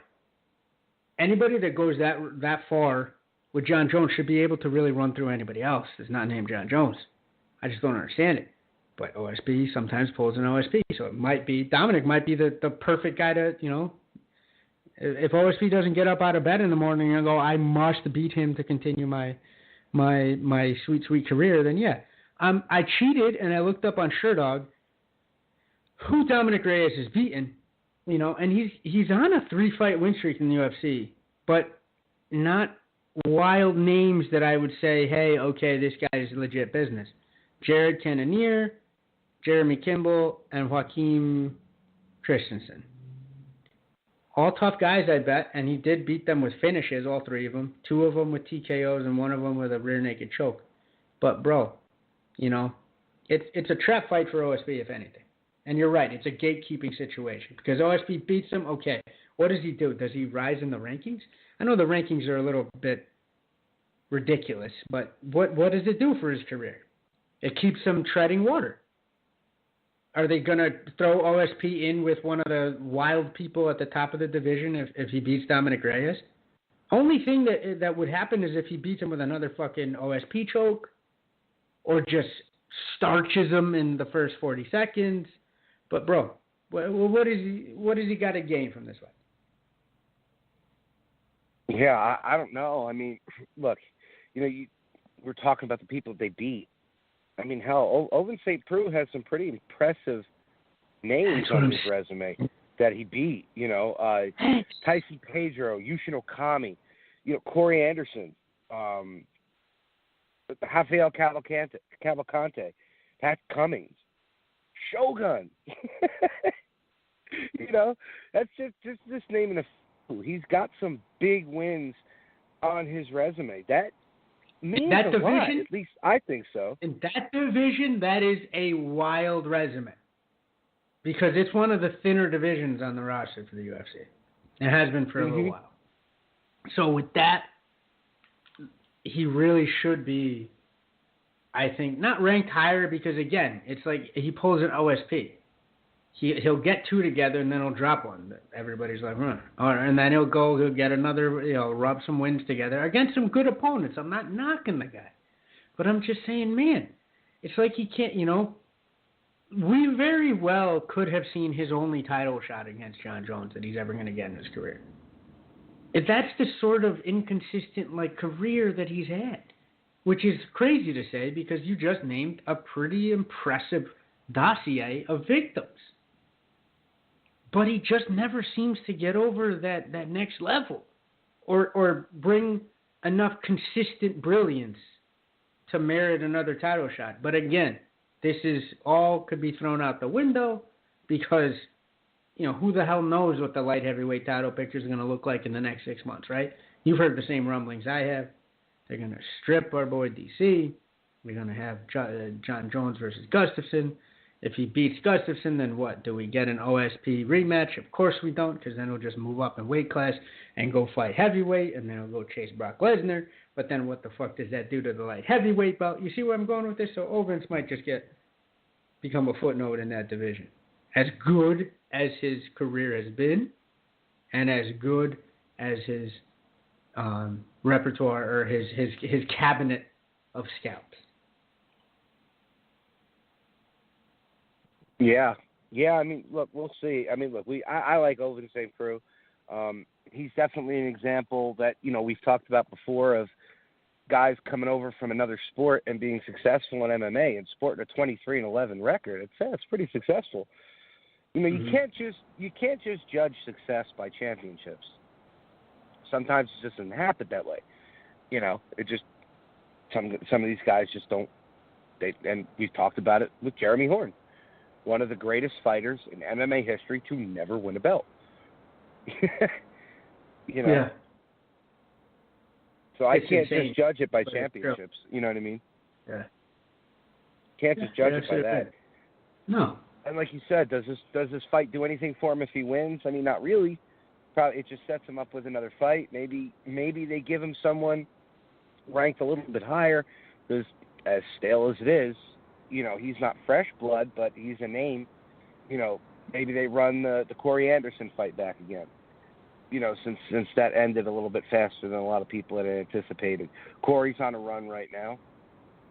anybody that goes that far with John Jones should be able to really run through anybody else that's not named John Jones. I just don't understand it. But OSP sometimes pulls an OSP, so Dominic might be the perfect guy to, if OSP doesn't get up out of bed in the morning and go, I must beat him to continue my sweet, sweet career, then yeah. I cheated and I looked up on SureDog who Dominic Reyes has beaten, and he's on a 3-fight win streak in the UFC, but not wild names that I would say, hey, okay, this guy is legit business. Jared Cannonier, Jeremy Kimball, and Joaquin Christensen. All tough guys, I bet, and he did beat them with finishes, all 3 of them. 2 of them with TKOs and 1 of them with a rear naked choke. But, bro, it's a trap fight for OSP, if anything. And you're right, it's a gatekeeping situation. Because OSP beats him, okay, what does he do? Does he rise in the rankings? I know the rankings are a little bit ridiculous, but what does it do for his career? It keeps him treading water. Are they going to throw OSP in with one of the wild people at the top of the division if he beats Dominic Reyes? Only thing that would happen is if he beats him with another fucking OSP choke or just starches him in the first 40 seconds. But, bro, what has he got to gain from this fight? Yeah, I don't know. I mean, look, we're talking about the people they beat. I mean, hell, Ovince St. Preux has some pretty impressive names on his resume that he beat. You know, Tyson Pedro, Yushin Okami, you know, Corey Anderson, Rafael Cavalcante, Pat Cummings, Shogun. You know, that's just naming a few. He's got some big wins on his resume. That means that a division, lot. At least I think so. In that division, that is a wild resume. Because it's one of the thinner divisions on the roster for the UFC. It has been for a little while. So with that, he really should be, I think, not ranked higher because, again, it's like he pulls an OSP. He'll get two together and then he'll drop one. Everybody's like, and then he'll get another, you know, rub some wins together against some good opponents. I'm not knocking the guy. But I'm just saying, man, it's like he can't, you know, we very well could have seen his only title shot against John Jones that he's ever going to get in his career. If that's the sort of inconsistent, like, career that he's had, which is crazy to say because you just named a pretty impressive dossier of victims. But he just never seems to get over that next level or bring enough consistent brilliance to merit another title shot. But again, this is all could be thrown out the window because, you know, who the hell knows what the light heavyweight title picture is going to look like in the next 6 months, right? You've heard the same rumblings I have. They're going to strip our boy DC. We're going to have John Jones versus Gustafsson. If he beats Gustafsson, then what? Do we get an OSP rematch? Of course we don't, because then he'll just move up in weight class and go fight heavyweight, and then he'll go chase Brock Lesnar. But then what the fuck does that do to the light heavyweight belt? You see where I'm going with this? So Ovince might just become a footnote in that division. As good as his career has been, and as good as his repertoire or his cabinet of scalps. Yeah. I mean, look, we'll see. I mean, look, I like Ovince St. Preux. He's definitely an example that, you know, we've talked about before of guys coming over from another sport and being successful in MMA and sporting a 23-11 record. It's pretty successful. You know, you can't just judge success by championships. Sometimes it just doesn't happen that way. You know, it just some of these guys just don't. And we've talked about it with Jeremy Horn, one of the greatest fighters in MMA history to never win a belt. You know. Yeah. So I can't just judge it by championships. You know what I mean? Yeah. Can't just judge it by that. No. And like you said, does this fight do anything for him if he wins? I mean, not really. Probably it just sets him up with another fight. Maybe they give him someone ranked a little bit higher. Because as stale as it is, you know, he's not fresh blood, but he's a name. You know, maybe they run the Corey Anderson fight back again. You know, since that ended a little bit faster than a lot of people had anticipated. Corey's on a run right now.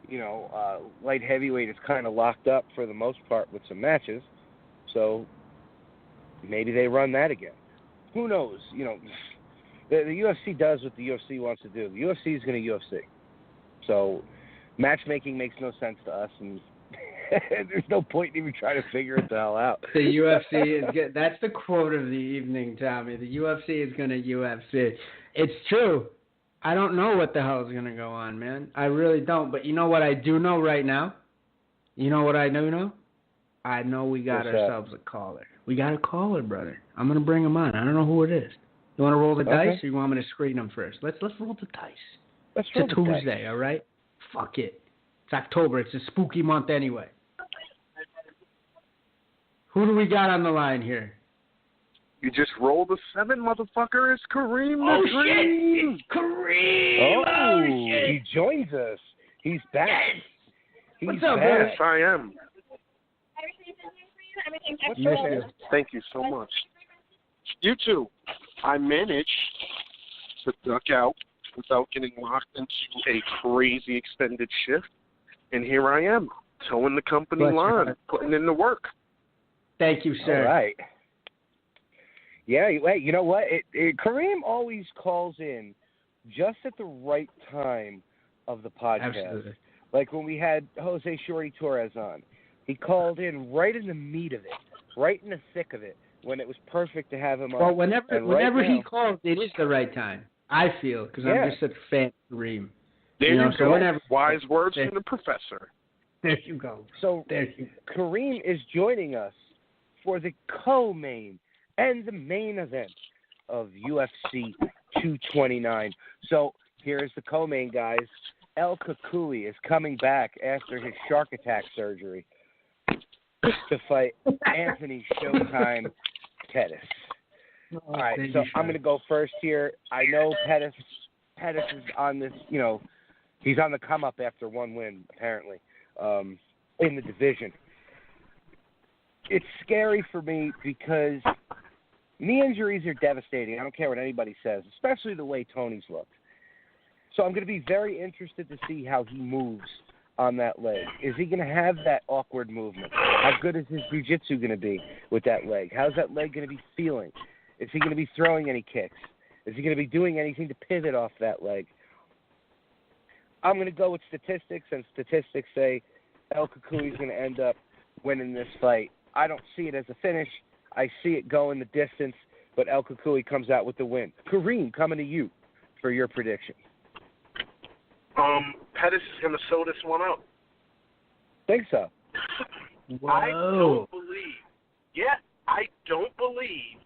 You know, light heavyweight is kind of locked up for the most part with some matches. So maybe they run that again. Who knows? You know, the UFC does what the UFC wants to do. The UFC is going to UFC. So matchmaking makes no sense to us, and there's no point in even trying to figure it the hell out. The UFC is good. That's the quote of the evening, Tommy. The UFC is going to UFC. It's true. I don't know what the hell is going to go on, man. I really don't. But you know what I do know right now? You know what I do know? I know we got ourselves a caller. We got a caller, brother. I'm going to bring him on. I don't know who it is. You want to roll the dice, or you want me to screen him first? Let's roll the dice. Let's roll it's the a Tuesday, dice. All right? Fuck it. It's October. It's a spooky month anyway. Who do we got on the line here? You just rolled a 7, motherfucker. It's Kareem Oh, the Dream. shit! It's Kareem! Oh, shit! He joins us. He's back. Yes! He's What's up, back. brother? Yes, I am. What's up, man? Thank you so much. You too. I managed to duck out without getting locked into a crazy extended shift, and here I am, towing the company line, putting in the work. Thank you, sir. All right. Yeah, wait, you know what? Kareem always calls in just at the right time of the podcast. Absolutely. Like when we had Jose Shorty Torres on, he called in right in the meat of it, right in the thick of it, when it was perfect to have him on. Well, whenever now, he calls, it is the right time. I feel, because I'm just such a fan of Kareem. There you so go. Whenever, wise words from the professor. There you go. So there you go. Kareem is joining us for the co-main and the main event of UFC 229. So here's the co-main, guys. El Kukui is coming back after his shark attack surgery to fight Anthony Showtime Pettis. All right, so I'm going to go first here. I know Pettis is on this, he's on the come-up after one win, apparently, in the division. It's scary for me because knee injuries are devastating. I don't care what anybody says, especially the way Tony's looked. So I'm going to be very interested to see how he moves on that leg. Is he going to have that awkward movement? How good is his jiu-jitsu going to be with that leg? How's that leg going to be feeling? Is he going to be throwing any kicks? Is he going to be doing anything to pivot off that leg? I'm going to go with statistics, and statistics say El Kukui is going to end up winning this fight. I don't see it as a finish. I see it going the distance, but El Kukui comes out with the win. Kareem, coming to you for your prediction. Pettis is going to sew this one out. Think so? I don't believe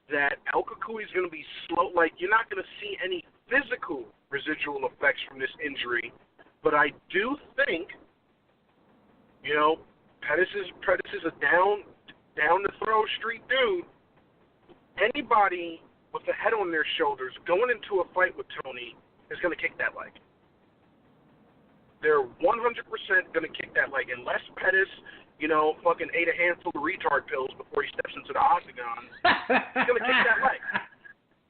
that El Kukui is going to be slow. Like, you're not going to see any physical residual effects from this injury, but I do think, Pettis is a down the throw street dude. Anybody with a head on their shoulders going into a fight with Tony is going to kick that leg. They're 100% going to kick that leg unless Pettis, fucking ate a handful of retard pills before he steps into the octagon. He's going to kick that leg.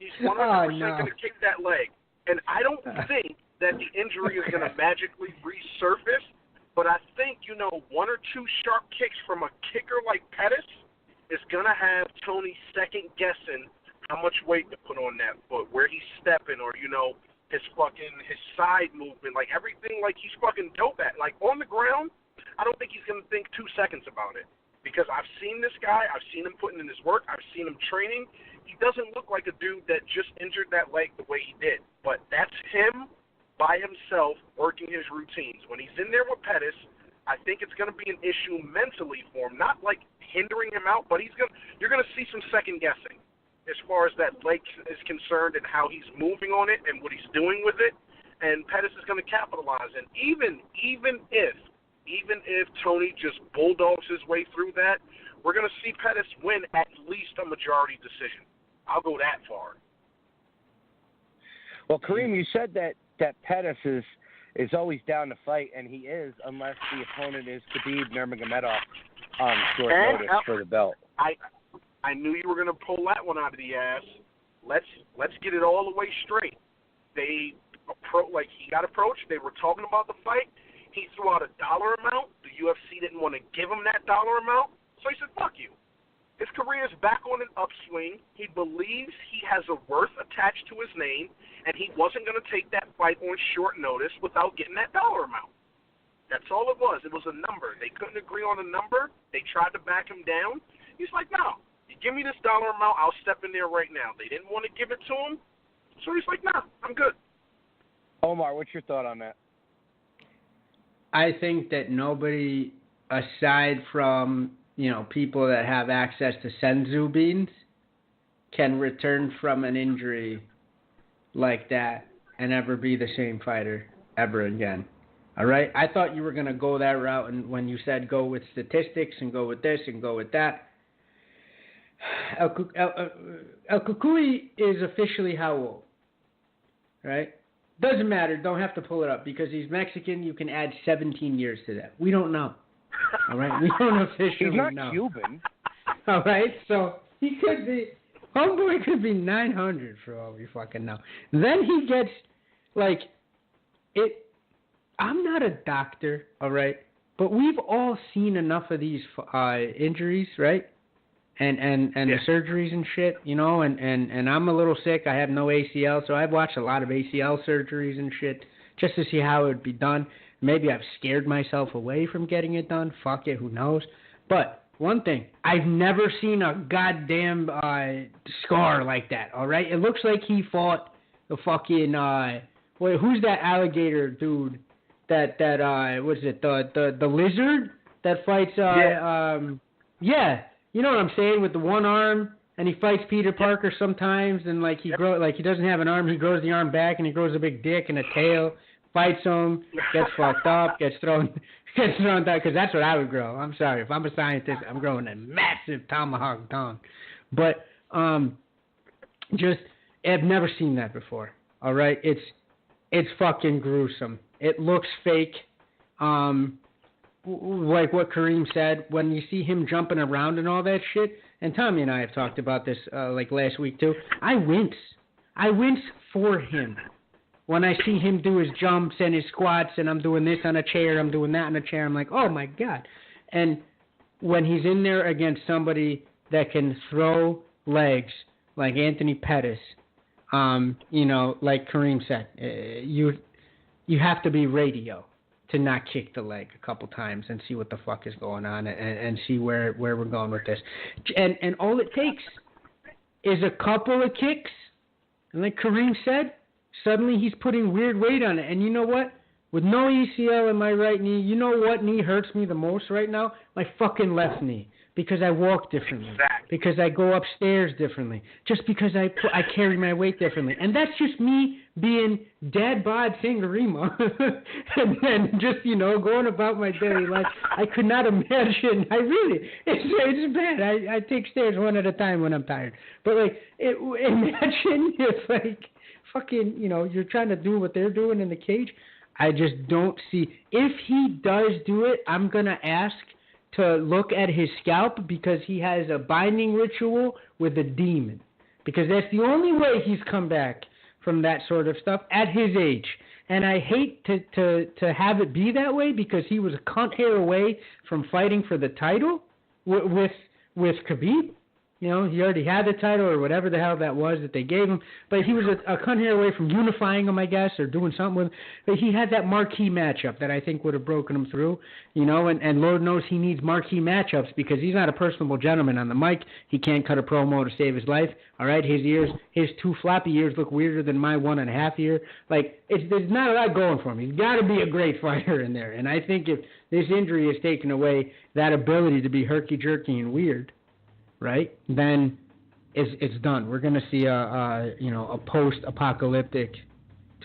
He's 100% going to kick that leg. And I don't think that the injury is going to magically resurface, but I think, one or two sharp kicks from a kicker like Pettis is going to have Tony second guessing how much weight to put on that foot, where he's stepping, or, his side movement, like everything, like he's fucking dope at. Like on the ground, I don't think he's going to think 2 seconds about it, because I've seen this guy, I've seen him putting in his work, I've seen him training. He doesn't look like a dude that just injured that leg the way he did, but that's him by himself working his routines. When he's in there with Pettis, I think it's going to be an issue mentally for him, not like hindering him out, but you're going to see some second guessing as far as that leg is concerned and how he's moving on it and what he's doing with it, and Pettis is going to capitalize. And even if Tony just bulldogs his way through that, we're going to see Pettis win at least a majority decision. I'll go that far. Well, Kareem, you said that Pettis is always down to fight, and he is, unless the opponent is Khabib Nurmagomedov on short notice for the belt. I knew you were going to pull that one out of the ass. Let's get it all the way straight. He got approached. They were talking about the fight. He threw out a dollar amount. The UFC didn't want to give him that dollar amount, so he said, "Fuck you." His career is back on an upswing. He believes he has a worth attached to his name, and he wasn't going to take that fight on short notice without getting that dollar amount. That's all it was. It was a number. They couldn't agree on a number. They tried to back him down. He's like, "No. You give me this dollar amount, I'll step in there right now." They didn't want to give it to him, so he's like, "Nah, I'm good." Omar, what's your thought on that? I think that nobody, aside from, people that have access to senzu beans, can return from an injury like that and ever be the same fighter ever again. All right? I thought you were going to go that route, and when you said go with statistics and go with this and go with that, El Kukui is officially how old? Right? Doesn't matter. Don't have to pull it up because he's Mexican. You can add 17 years to that. We don't know. All right? We don't officially know. He's not Cuban. All right? So he could be, homeboy could be 900 for all we fucking know. Then he gets, I'm not a doctor, all right? But we've all seen enough of these injuries, right? And the surgeries and shit, and I'm a little sick. I have no ACL, so I've watched a lot of ACL surgeries and shit just to see how it would be done. Maybe I've scared myself away from getting it done. Fuck it, who knows? But one thing, I've never seen a goddamn scar like that, all right? It looks like he fought the fucking, who's that alligator dude that what is it, the lizard that fights, yeah, you know what I'm saying, with the one arm, and he fights Peter Parker sometimes, and like he doesn't have an arm, he grows the arm back, and he grows a big dick and a tail, fights him, gets fucked up, gets thrown down, because that's what I would grow. I'm sorry, if I'm a scientist, I'm growing a massive tomahawk tongue. But just, I've never seen that before. All right, it's fucking gruesome. It looks fake. Like what Kareem said, when you see him jumping around and all that shit, and Tommy and I have talked about this like last week too, I wince. I wince for him. When I see him do his jumps and his squats, and I'm doing this on a chair, I'm doing that on a chair, I'm like, oh my God. And when he's in there against somebody that can throw legs like Anthony Pettis, like Kareem said, you have to be radio to not kick the leg a couple times and see what the fuck is going on and see where we're going with this. And all it takes is a couple of kicks, and like Kareem said, suddenly he's putting weird weight on it. And you know what? With no ACL in my right knee, you know what knee hurts me the most right now? My fucking left knee. Because I walk differently. Exactly. Because I go upstairs differently. Just because I carry my weight differently. And that's just me being dad bod Sangarima. and just, going about my daily life. I could not imagine. It's bad. I take stairs one at a time when I'm tired. But, imagine if, fucking, you're trying to do what they're doing in the cage. I just don't see. If he does do it, I'm going to ask to look at his scalp, because he has a binding ritual with a demon. Because that's the only way he's come back from that sort of stuff at his age. And I hate to have it be that way, because he was a cunt hair away from fighting for the title with Khabib. He already had the title or whatever the hell that was that they gave him. But he was a cunt hair away from unifying him, I guess, or doing something with him. But he had that marquee matchup that I think would have broken him through, and Lord knows he needs marquee matchups, because he's not a personable gentleman on the mic. He can't cut a promo to save his life. All right, his 2 floppy ears look weirder than my 1.5 ear. There's not a lot going for him. He's got to be a great fighter in there. And I think if this injury has taken away that ability to be herky-jerky and weird, right, then it's done. We're going to see a post-apocalyptic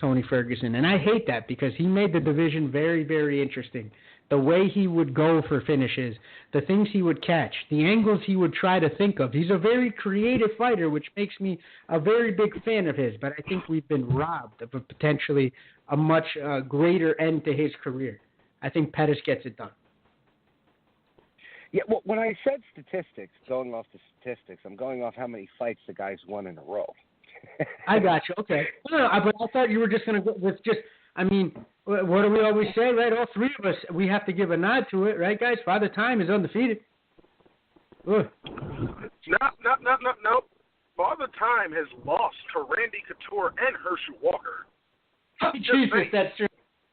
Tony Ferguson. And I hate that, because he made the division very, very interesting. The way he would go for finishes, the things he would catch, the angles he would try to think of. He's a very creative fighter, which makes me a very big fan of his. But I think we've been robbed of potentially a much greater end to his career. I think Pettis gets it done. Yeah, well, when I said statistics, going off the statistics, I'm going off how many fights the guy's won in a row. I got you. Okay. No, but I thought you were just going to go with just, what do we always say, right? All three of us, we have to give a nod to it, right, guys? Father Time is undefeated. Ugh. No. Father Time has lost to Randy Couture and Herschel Walker. Oh, Jesus, that's true.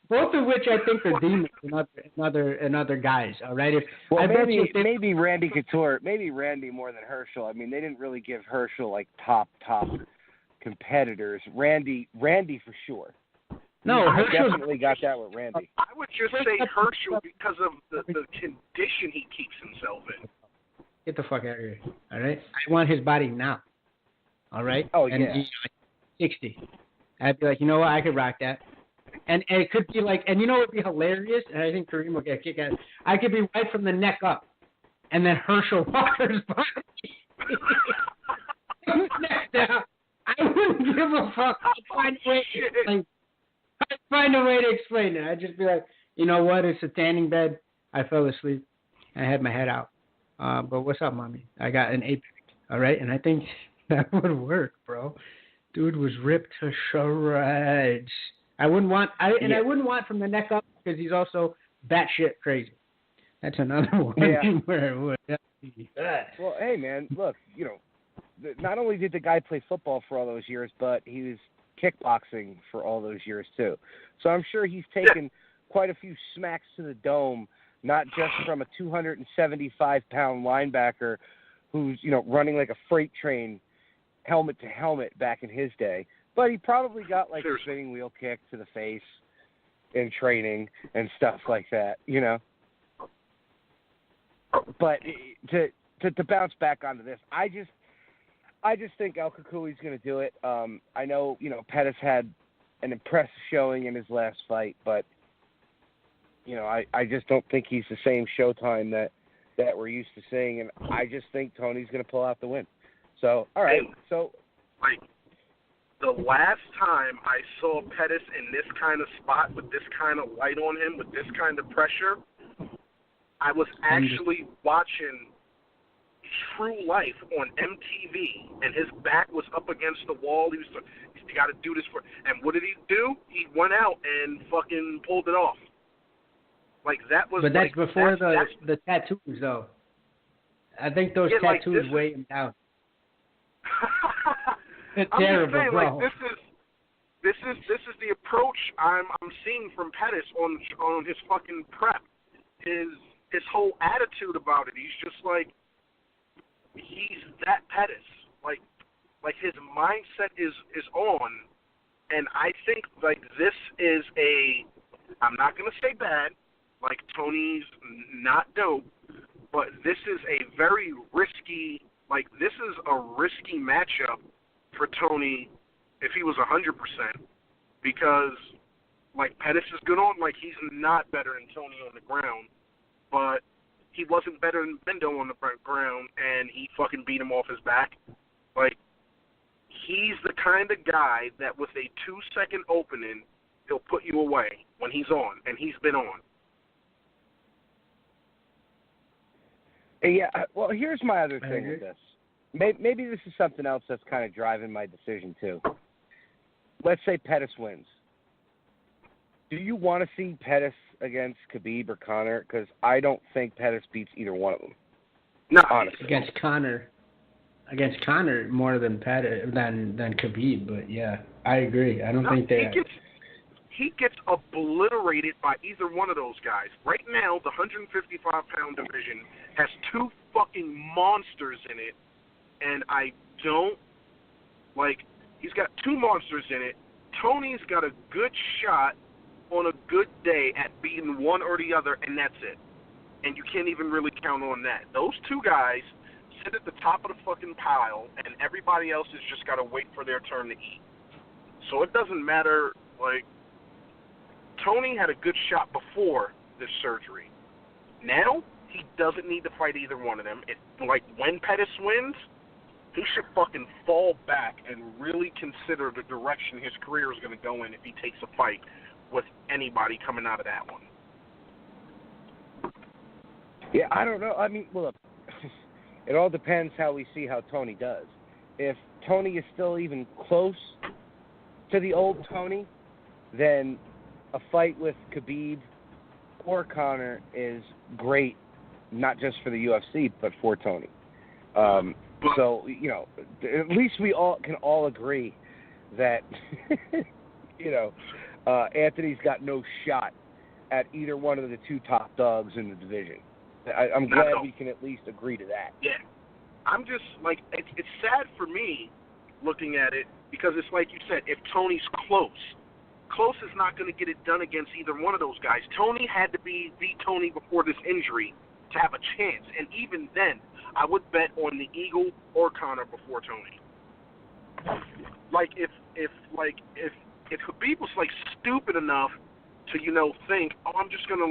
Both of which I think are demons and other guys. All right. Maybe Randy Couture, maybe Randy more than Herschel. I mean, they didn't really give Herschel top competitors. Randy for sure. No, Herschel definitely got that with Randy. I would just say Herschel because of the condition he keeps himself in. Get the fuck out of here. All right. I want his body now. All right. Oh, and yeah. 60. I'd be like, you know what? I could rock that. And it could be and it would be hilarious, and I think Kareem will get a kick out of it. I could be right from the neck up, and then Herschel Walker's body. Neck down. I wouldn't give a fuck. I'd find a way to explain it. I'd just be like, you know what? It's a tanning bed. I fell asleep. I had my head out. But what's up, mommy? I got an 8-pack. All right? And I think that would work, bro. Dude was ripped to shreds. I wouldn't want from the neck up, because he's also batshit crazy. That's another one where it would. Well, hey man, look, not only did the guy play football for all those years, but he was kickboxing for all those years too. So I'm sure he's taken quite a few smacks to the dome, not just from a 275-pound linebacker who's, running like a freight train helmet to helmet back in his day, but he probably got like a spinning wheel kick to the face in training and stuff like that, But to bounce back onto this, I just think El Cucui's going to do it. I know, Pettis had an impressive showing in his last fight, but, I just don't think he's the same Showtime that we're used to seeing, and I just think Tony's going to pull out the win. So, all right. So, like, the last time I saw Pettis in this kind of spot with this kind of light on him, with this kind of pressure, I was actually watching True Life on MTV, and his back was up against the wall. He got to do this for, and what did he do? He went out and fucking pulled it off. Like, that was. But that's before the tattoos, though. I think those tattoos weigh him down. It's terrible, saying, bro. Like, this is the approach I'm seeing from Pettis on his fucking prep. His whole attitude about it. He's just like, he's that Pettis. Like his mindset is on, and I think like this is I'm not gonna say bad. Like, Tony's not dope, but this is a very risky. Like, this is a risky matchup for Tony if he was 100%, because like Pettis is good on. Like, he's not better than Tony on the ground, but he wasn't better than Bendo on the ground, and he fucking beat him off his back. Like, he's the kind of guy that with a 2-second opening, he'll put you away when he's on, and he's been on. Yeah, well, here's my other thing with this. Maybe this is something else that's kind of driving my decision, too. Let's say Pettis wins. Do you want to see Pettis against Khabib or Conor? Because I don't think Pettis beats either one of them. No, honestly. Against Conor more than than Khabib, but yeah, I agree. I don't think they. He gets obliterated by either one of those guys. Right now, the 155-pound division has two fucking monsters in it, and I don't, like, he's got two monsters in it. Tony's got a good shot on a good day at beating one or the other, and that's it. And you can't even really count on that. Those two guys sit at the top of the fucking pile, and everybody else has just got to wait for their turn to eat. So it doesn't matter, like, Tony had a good shot before this surgery. Now, he doesn't need to fight either one of them. Like, when Pettis wins, he should fucking fall back and really consider the direction his career is going to go in if he takes a fight with anybody coming out of that one. Yeah, I don't know. I mean, well, look, it all depends how we see how Tony does. If Tony is still even close to the old Tony, then a fight with Khabib or Conor is great, not just for the UFC, but for Tony. So, at least we can all agree that, Anthony's got no shot at either one of the two top dogs in the division. I'm glad we can at least agree to that. Yeah. I'm just, like, it's sad for me looking at it because it's like you said, if Tony's close is not going to get it done against either one of those guys. Tony had to beat Tony before this injury to have a chance, and even then, I would bet on the Eagle or Conor before Tony. Like, if Khabib was, like, stupid enough to, think, I'm just going to,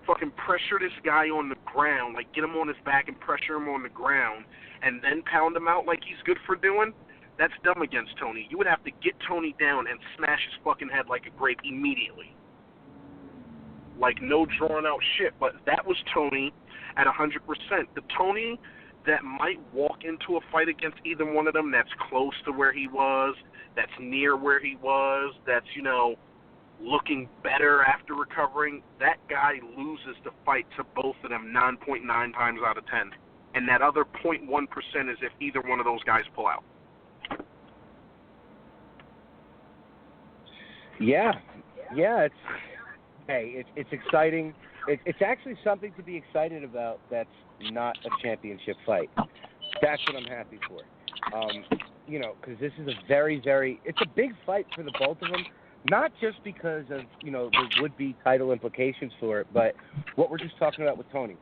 fucking pressure this guy on the ground, like, get him on his back and pressure him on the ground, and then pound him out like he's good for doing, that's dumb against Tony. You would have to get Tony down and smash his fucking head like a grape immediately. Like, no drawn out shit, but that was Tony at 100%. The Tony that might walk into a fight against either one of them that's close to where he was, that's near where he was, that's, looking better after recovering, that guy loses the fight to both of them 9.9 times out of 10. And that other 0.1% is if either one of those guys pull out. Yeah, it's exciting. It's actually something to be excited about. That's not a championship fight. That's what I'm happy for. Because this is a it's a big fight for the both of them. Not just because of the would-be title implications for it, but what we're just talking about with Tony.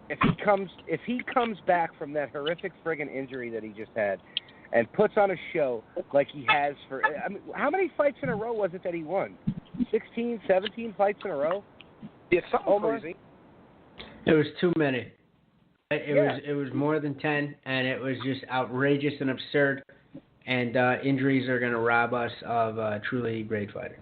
If he comes back from that horrific friggin' injury that he just had, and puts on a show like he has how many fights in a row was it that he won? 16, 17 fights in a row? Yeah, something crazy. It was too many. It was more than 10, and it was just outrageous and absurd. And injuries are going to rob us of a truly great fighter.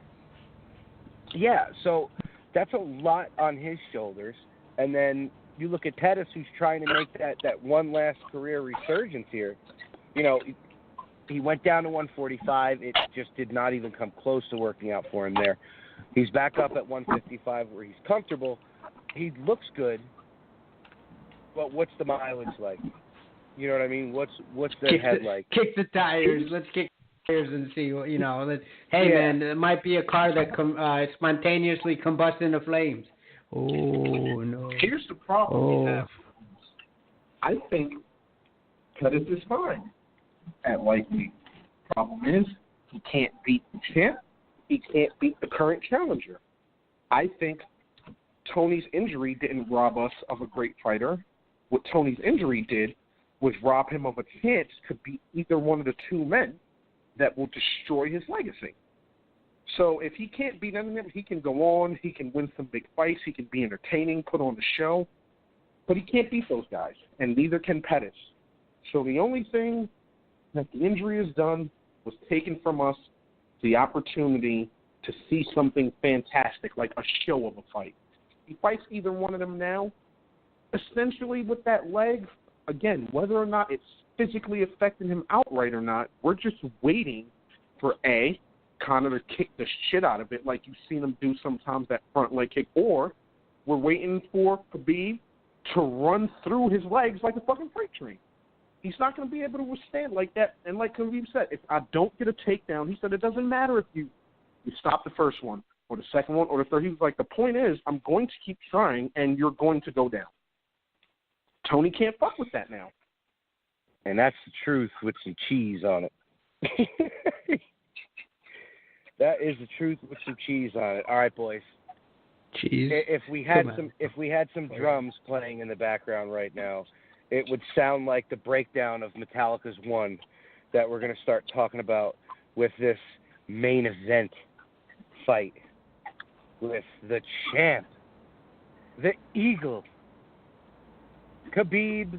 Yeah, so that's a lot on his shoulders. And then you look at Pettis, who's trying to make that one last career resurgence here. He went down to 145. It just did not even come close to working out for him there. He's back up at 155 where he's comfortable. He looks good, but what's the mileage like? You know what I mean? What's the head like? Kick the tires. Let's kick the tires and see what, man, it might be a car that spontaneously combusts into flames. Oh, no. Here's the problem we have. I think Pettis is fine at lightweight. Problem is, he can't beat the champ. He can't beat the current challenger. I think Tony's injury didn't rob us of a great fighter. What Tony's injury did was rob him of a chance to beat either one of the two men that will destroy his legacy. So if he can't beat any of them, he can go on, he can win some big fights, he can be entertaining, put on the show, but he can't beat those guys, and neither can Pettis. So the only thing that the injury has done was taken from us the opportunity to see something fantastic, like a show of a fight. He fights either one of them now, essentially with that leg. Again, whether or not it's physically affecting him outright or not, we're just waiting for Conor to kick the shit out of it like you've seen him do sometimes, that front leg kick, or we're waiting for Khabib to run through his legs like a fucking freight train. He's not going to be able to withstand like that. And like Khabib said, if I don't get a takedown, he said it doesn't matter if you stop the first one or the second one or the third. He was like, the point is I'm going to keep trying and you're going to go down. Tony can't fuck with that now. And that's the truth with some cheese on it. That is the truth with some cheese on it. All right, boys. Cheese. If we had some drums playing in the background right now, it would sound like the breakdown of Metallica's One that we're going to start talking about with this main event fight with the champ, the Eagle, Habib,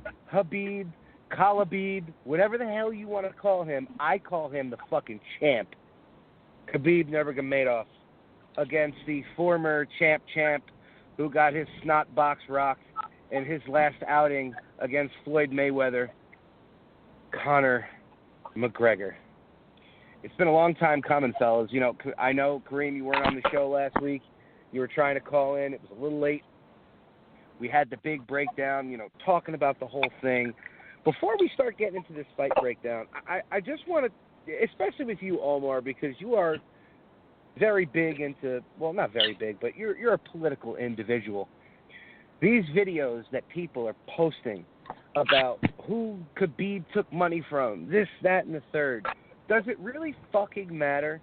Kalabib, whatever the hell you want to call him. I call him the fucking champ. Khabib Nurmagomedov against the former champ who got his snot box rocked in his last outing against Floyd Mayweather, Conor McGregor. It's been a long time coming, fellas. I know, Kareem, you weren't on the show last week. You were trying to call in. It was a little late. We had the big breakdown, talking about the whole thing. Before we start getting into this fight breakdown, I just want to, especially with you, Omar, because you are very big into, well, not very big, but you're a political individual. These videos that people are posting about who Khabib took money from, this, that, and the third, does it really fucking matter?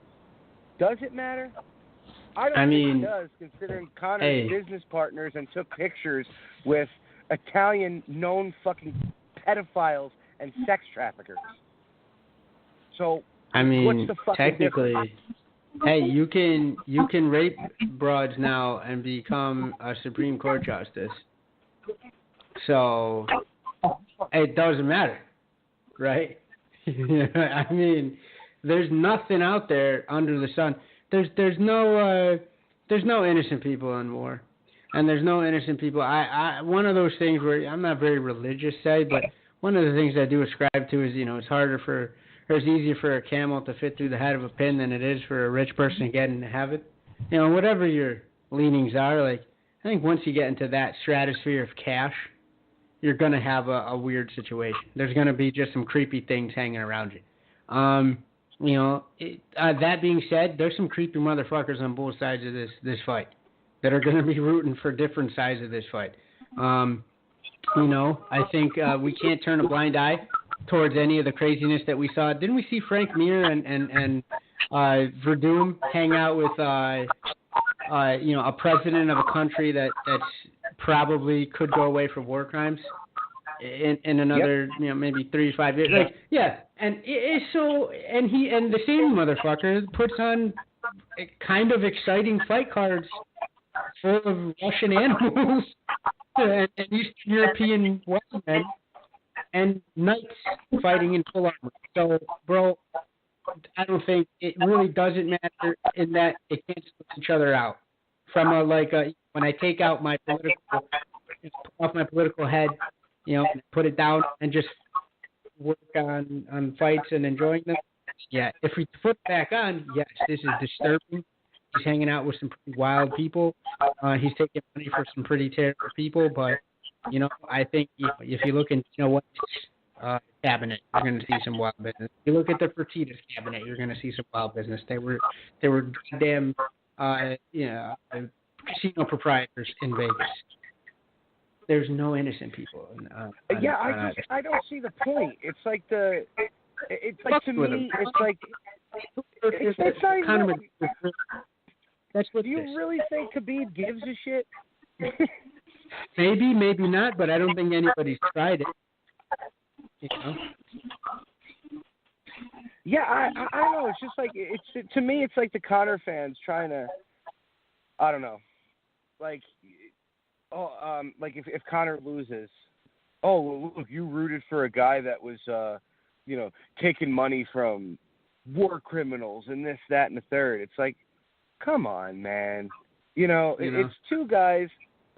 Does it matter? I don't think it does, considering Conor's business partners and took pictures with Italian known fucking pedophiles and sex traffickers. So, what's the fucking technically, difference? Hey, you can rape broads now and become a Supreme Court justice. So it doesn't matter, right? I mean, there's nothing out there under the sun. There's no innocent people in war, and there's no innocent people. I one of those things where I'm not very religious, but one of the things I do ascribe to is it's easier for a camel to fit through the head of a pin than it is for a rich person to get into heaven. Whatever your leanings are, I think once you get into that stratosphere of cash, you're going to have a weird situation. There's going to be just some creepy things hanging around you. That being said, there's some creepy motherfuckers on both sides of this fight that are going to be rooting for different sides of this fight. I think we can't turn a blind eye towards any of the craziness that we saw. Didn't we see Frank Mir and Verdum hang out with a president of a country that's probably could go away for war crimes in another maybe 3 to 5 years? Like, yeah, and it's so and the same motherfucker puts on kind of exciting fight cards full of Russian animals and Eastern European weapons and knights fighting in full armor. So, bro, I don't think it really doesn't matter in that it cancels each other out. From when I take out my off my political head, put it down and just work on fights and enjoying them. Yeah, if we put it back on, yes, this is disturbing. He's hanging out with some pretty wild people. He's taking money for some pretty terrible people. But, I think if you look in White's cabinet, you're going to see some wild business. If you look at the Fertitta's cabinet, you're going to see some wild business. They were goddamn casino proprietors in Vegas. There's no innocent people. I don't see the point. It's like to me, it's like it's not kind of that's what. Do you really think Khabib gives a shit? Maybe, maybe not, but I don't think anybody's tried it. Yeah, I don't know. It's just like to me, it's like the Conor fans trying to, I don't know, like, like if Conor loses, well, look, you rooted for a guy that was, taking money from war criminals and this, that, and the third. It's like, come on, man. It's two guys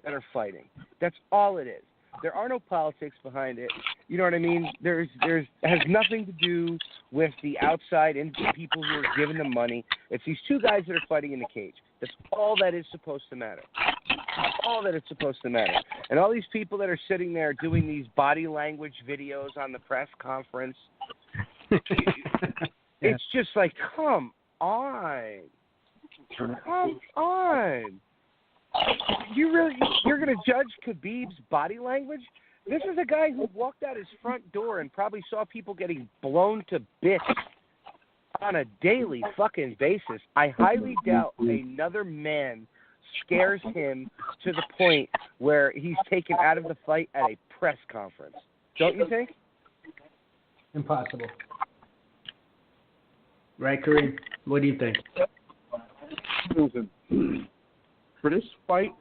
that are fighting. That's all it is. There are no politics behind it. You know what I mean? It has nothing to do with the outside and the people who are giving them money. It's these two guys that are fighting in the cage. That's all that is supposed to matter. All that it's supposed to matter. And all these people that are sitting there doing these body language videos on the press conference, it's just like, come on. Come on. You're going to judge Khabib's body language? This is a guy who walked out his front door and probably saw people getting blown to bits on a daily fucking basis. I highly doubt another man scares him to the point where he's taken out of the fight at a press conference. Don't you think? Impossible. Right, Kareem? What do you think? Listen, for this fight,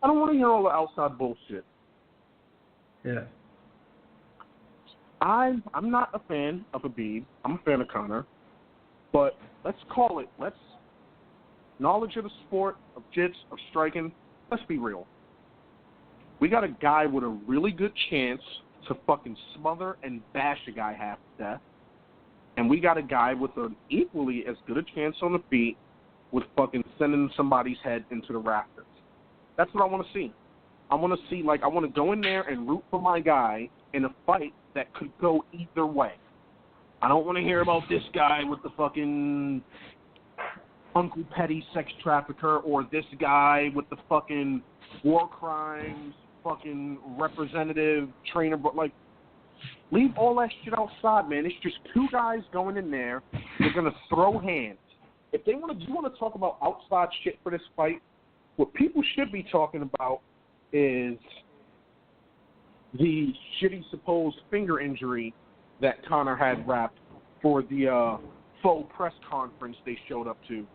I don't want to hear all the outside bullshit. Yeah. I'm not a fan of Khabib. I'm a fan of Conor. But let's call it, knowledge of the sport, of jits, of striking, let's be real. We got a guy with a really good chance to fucking smother and bash a guy half to death. And we got a guy with an equally as good a chance on the feet with fucking sending somebody's head into the rafters. That's what I want to see. I want to go in there and root for my guy in a fight that could go either way. I don't want to hear about this guy with the fucking Uncle Petty sex trafficker or this guy with the fucking war crimes, fucking representative trainer. But, leave all that shit outside, man. It's just two guys going in there. They're going to throw hands. If they want to talk about outside shit for this fight, what people should be talking about is the shitty supposed finger injury that Conor had wrapped for the faux press conference they showed up to.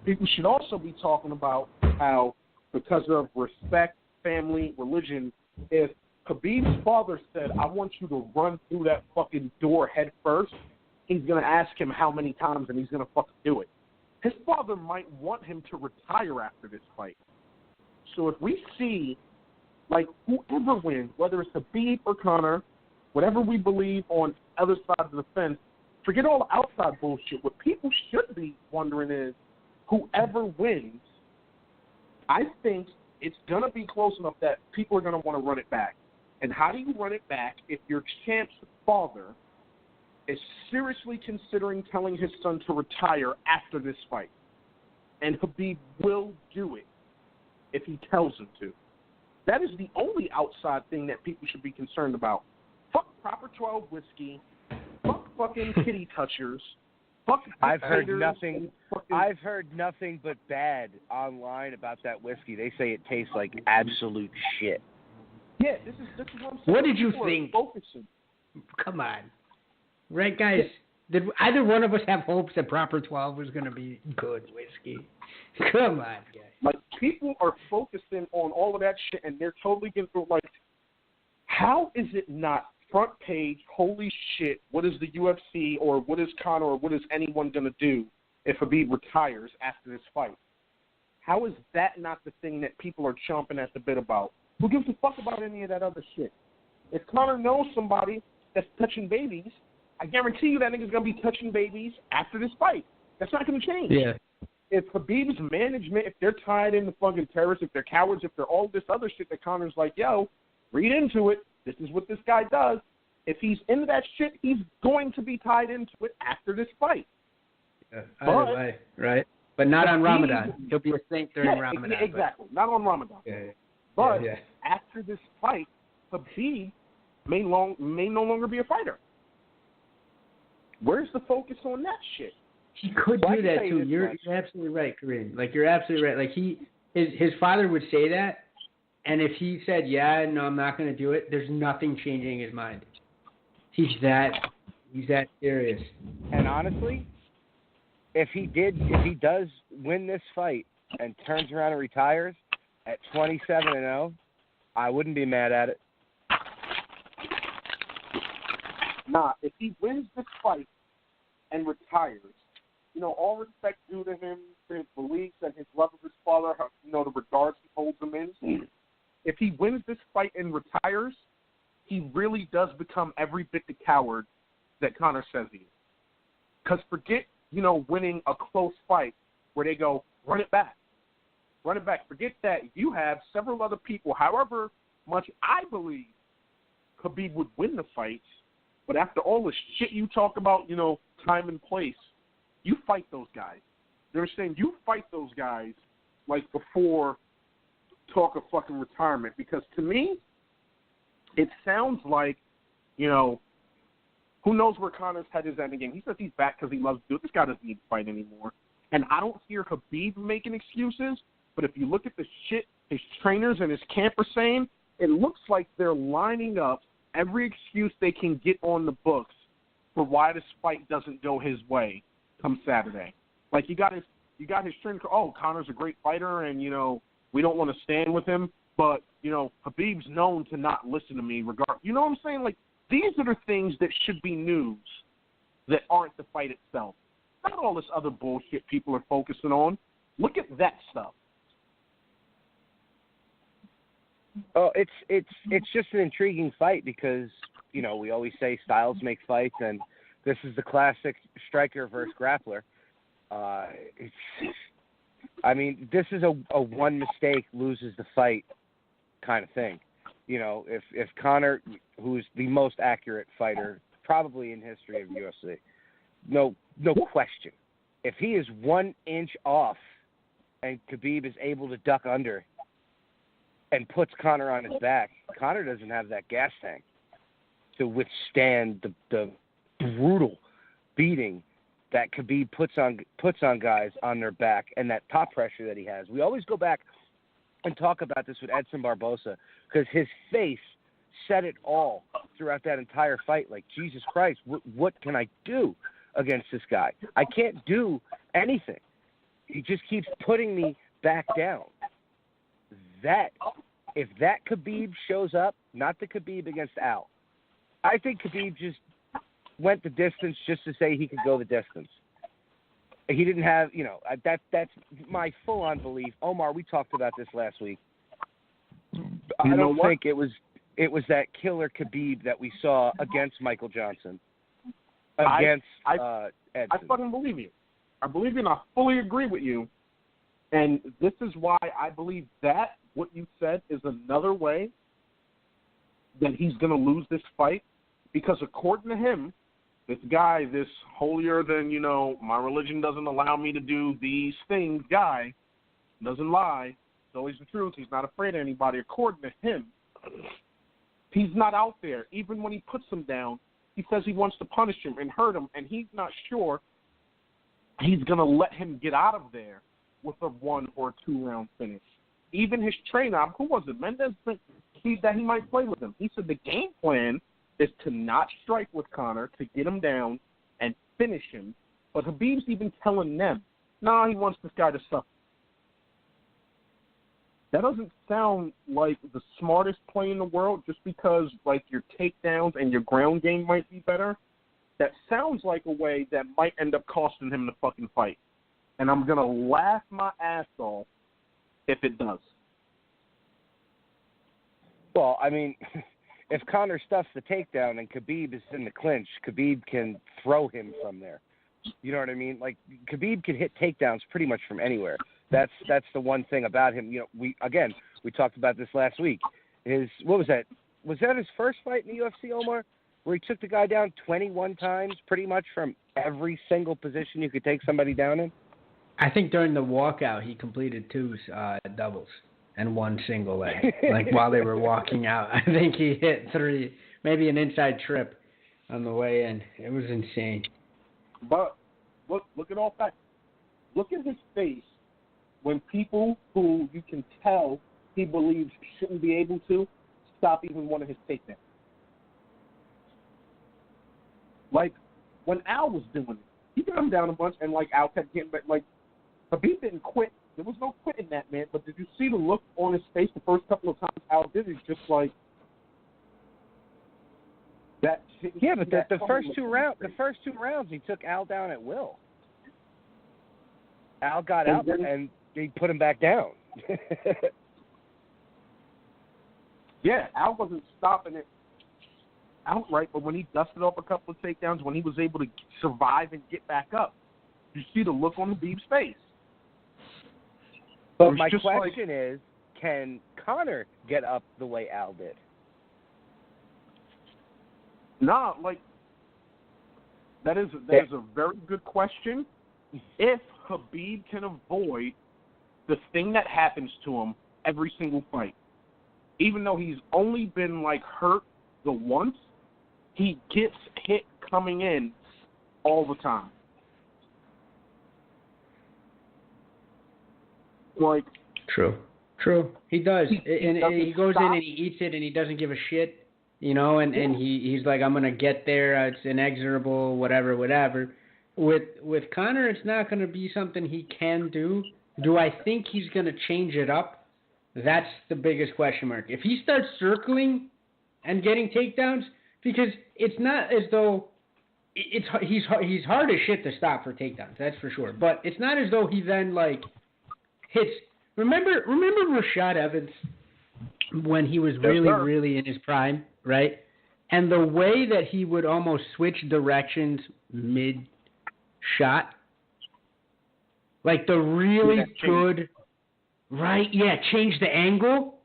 People should also be talking about how, because of respect, family, religion, if Khabib's father said, I want you to run through that fucking door head first, he's going to ask him how many times and he's going to fucking do it. His father might want him to retire after this fight. So if we see, whoever wins, whether it's Khabib or Conor, whatever we believe on other sides of the fence, forget all the outside bullshit. What people should be wondering is, whoever wins, I think it's going to be close enough that people are going to want to run it back. And how do you run it back if your champ's father is seriously considering telling his son to retire after this fight. And Khabib will do it if he tells him to. That is the only outside thing that people should be concerned about. Fuck Proper 12 whiskey. Fuck fucking kitty touchers. Fuck I've heard haters nothing. fucking... I've heard nothing but bad online about that whiskey. They say it tastes like absolute shit. Yeah, this is what I'm saying. What did you People are think? Focusing. Come on. Right, guys? Did either one of us have hopes that Proper 12 was going to be good whiskey? Come on, guys. Like, people are focusing on all of that shit, and they're totally getting through, like, how is it not front page, holy shit, what is the UFC or what is Conor or what is anyone going to do if Khabib retires after this fight? How is that not the thing that people are chomping at the bit about? Who gives a fuck about any of that other shit? If Conor knows somebody that's touching babies, I guarantee you that nigga's going to be touching babies after this fight. That's not going to change. Yeah. If Khabib's management, if they're tied into fucking terrorists, if they're cowards, if they're all this other shit that Conor's like, yo, read into it. This is what this guy does. If he's into that shit, he's going to be tied into it after this fight. Yeah, either way, right? But not on Ramadan. He'll be a saint during Ramadan. Yeah, exactly. Not on Ramadan. Yeah. But after this fight, Khabib may no longer be a fighter. Where's the focus on that shit? He could do that too. You're absolutely right, Kareem. Like, you're absolutely right. Like, his father would say that, and if he said, yeah, no, I'm not going to do it, there's nothing changing his mind. He's that serious. And honestly, if he does win this fight and turns around and retires at 27-0, I wouldn't be mad at it. Nah, if he wins this fight and retires, all respect due to him, to his beliefs and his love of his father, the regards he holds him in. If he wins this fight and retires, he really does become every bit the coward that Conor says he is. Because forget, winning a close fight where they go, run it back. Run it back. Forget that. You have several other people, however much I believe Khabib would win the fight, but after all the shit you talk about, time and place, you fight those guys. You understand? You fight those guys like before talk of fucking retirement, because to me, it sounds like, who knows where Conor's head is at again. He says he's back because he loves to do it. This guy doesn't need to fight anymore. And I don't hear Khabib making excuses, but if you look at the shit his trainers and his camp are saying, it looks like they're lining up every excuse they can get on the books for why this fight doesn't go his way come Saturday. Like, you got his trainer, Conor's a great fighter, and, we don't want to stand with him, but, Khabib's known to not listen to me regardless. You know what I'm saying? Like, these are the things that should be news that aren't the fight itself. Not all this other bullshit people are focusing on. Look at that stuff. Oh, it's just an intriguing fight because, we always say styles make fights, and this is the classic striker versus grappler. This is a one mistake loses the fight kind of thing. If Conor, who's the most accurate fighter probably in history of UFC, no question, if he is 1 inch off and Khabib is able to duck under and puts Conor on his back, Conor doesn't have that gas tank to withstand the brutal beating that Khabib puts on guys on their back, and that top pressure that he has. We always go back and talk about this with Edson Barbosa because his face said it all throughout that entire fight. Like, Jesus Christ, what can I do against this guy? I can't do anything. He just keeps putting me back down. If that Khabib shows up, not the Khabib against Al, I think Khabib just went the distance just to say he could go the distance. He didn't have, that's my full-on belief. Omar, we talked about this last week. I don't think it was that killer Khabib that we saw against Michael Johnson, against Edson. I fucking believe you. I believe you, and I fully agree with you. And this is why I believe that what you said is another way that he's going to lose this fight, because according to him, this guy, this holier than, my religion doesn't allow me to do these things guy, doesn't lie. It's always the truth. He's not afraid of anybody. According to him, he's not out there. Even when he puts him down, he says he wants to punish him and hurt him, and he's not sure he's going to let him get out of there with a 1 or 2 round finish. Even his trainer, who was it, Mendez, that he might play with him. He said the game plan is to not strike with Conor, to get him down and finish him. But Khabib's even telling them, nah, he wants this guy to suffer. That doesn't sound like the smartest play in the world just because, like, your takedowns and your ground game might be better. That sounds like a way that might end up costing him the fucking fight. And I'm going to laugh my ass off if it does. Well, I mean, if Conor stuffs the takedown and Khabib is in the clinch, Khabib can throw him from there. You know what I mean? Like, Khabib can hit takedowns pretty much from anywhere. That's the one thing about him. We talked about this last week. What was that? Was that his first fight in the UFC, Omar? Where he took the guy down 21 times pretty much from every single position you could take somebody down in? I think during the walkout he completed 2 doubles and 1 single leg. Like while they were walking out, I think he hit 3, maybe an inside trip on the way in. It was insane. But look at all that. Look at his face when people who you can tell he believes shouldn't be able to stop even one of his takedowns. Like when Al was doing it, he got him down a bunch, and like Al kept getting back. Like Khabib didn't quit. There was no quitting that man. But did you see the look on his face the first couple of times Al did it? Just like that. Yeah, but the first two rounds, he took Al down at will. Al got out and he put him back down. Yeah, Al wasn't stopping it outright, but when he dusted off a couple of takedowns, when he was able to survive and get back up, you see the look on Khabib's face. But my question is, can Conor get up the way Al did? Nah, like that is a very good question. If Khabib can avoid the thing that happens to him every single fight, even though he's only been like hurt the once, he gets hit coming in all the time. Like True. He does, he goes in and he eats it, and he doesn't give a shit. And he's like, I'm going to get there, it's inexorable, whatever. With Conor, it's not going to be something he can do. Do I think he's going to change it up? That's the biggest question mark. If he starts circling and getting takedowns, because it's not as though he's hard as shit to stop for takedowns, that's for sure. But it's not as though he then like hits. Remember Rashad Evans when he was really in his prime, right? And the way that he would almost switch directions mid-shot, like the really good, right? Yeah, change the angle,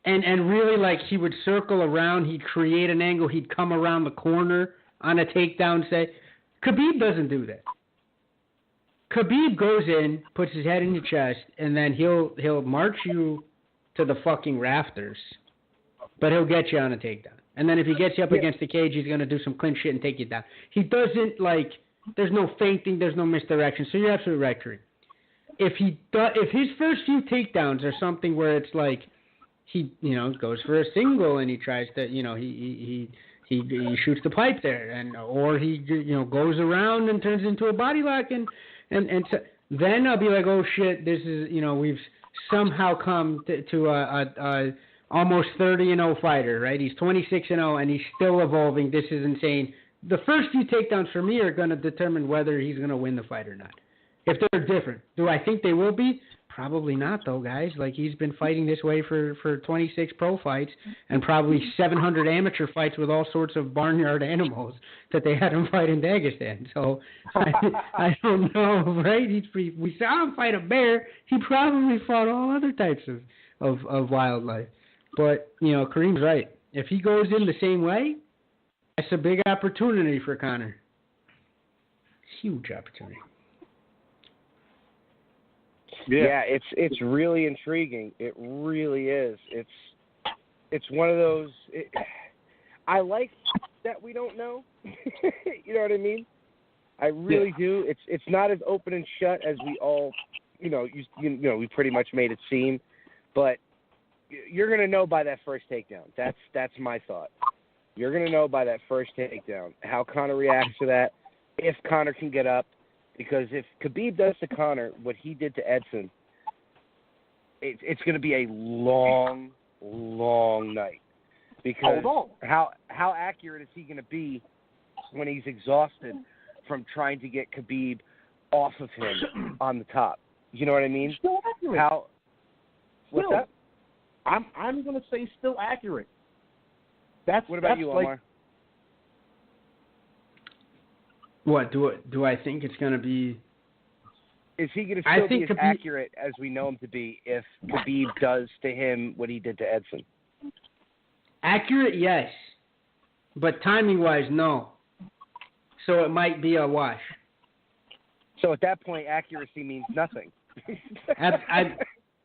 and really like he would circle around, he'd create an angle, he'd come around the corner on a takedown. Say, Khabib doesn't do that. Khabib goes in, puts his head in your chest, and then he'll march you to the fucking rafters, but he'll get you on a takedown. And then if he gets you up against the cage, he's going to do some clinch shit and take you down. He doesn't, like, there's no feinting, there's no misdirection. So you're absolutely right, Kareem. If his first few takedowns are something where it's like he, goes for a single and he tries to, he shoots the pipe there, or he, goes around and turns into a body lock, and so, then I'll be like, oh shit, this is, we've somehow come to a almost 30-0 fighter, right? He's 26-0 and he's still evolving. This is insane. The first few takedowns for me are going to determine whether he's going to win the fight or not. If they're different, do I think they will be? Probably not, though, guys. Like, he's been fighting this way for 26 pro fights and probably 700 amateur fights with all sorts of barnyard animals that they had him fight in Dagestan. So I don't know, right? We saw him fight a bear. He probably fought all other types of wildlife. But, Kareem's right. If he goes in the same way, That's a big opportunity for Conor. Huge opportunity. Yeah, it's really intriguing. It really is. It's one of those. I like that we don't know. You know what I mean? I really do. It's not as open and shut as we all, we pretty much made it seem. But you're gonna know by that first takedown. That's my thought. You're gonna know by that first takedown how Conor reacts to that. If Conor can get up. Because if Khabib does to Conor what he did to Edson, it's going to be a long, long night. Because how accurate is he going to be when he's exhausted from trying to get Khabib off of him on the top? You know what I mean? Still accurate. What's that? I'm going to say still accurate. What about you, Omar? What do I think it's going to be? Is he going to still be as accurate as we know him to be if Khabib does to him what he did to Edson? Accurate, yes, but timing-wise, no. So it might be a wash. So at that point, accuracy means nothing.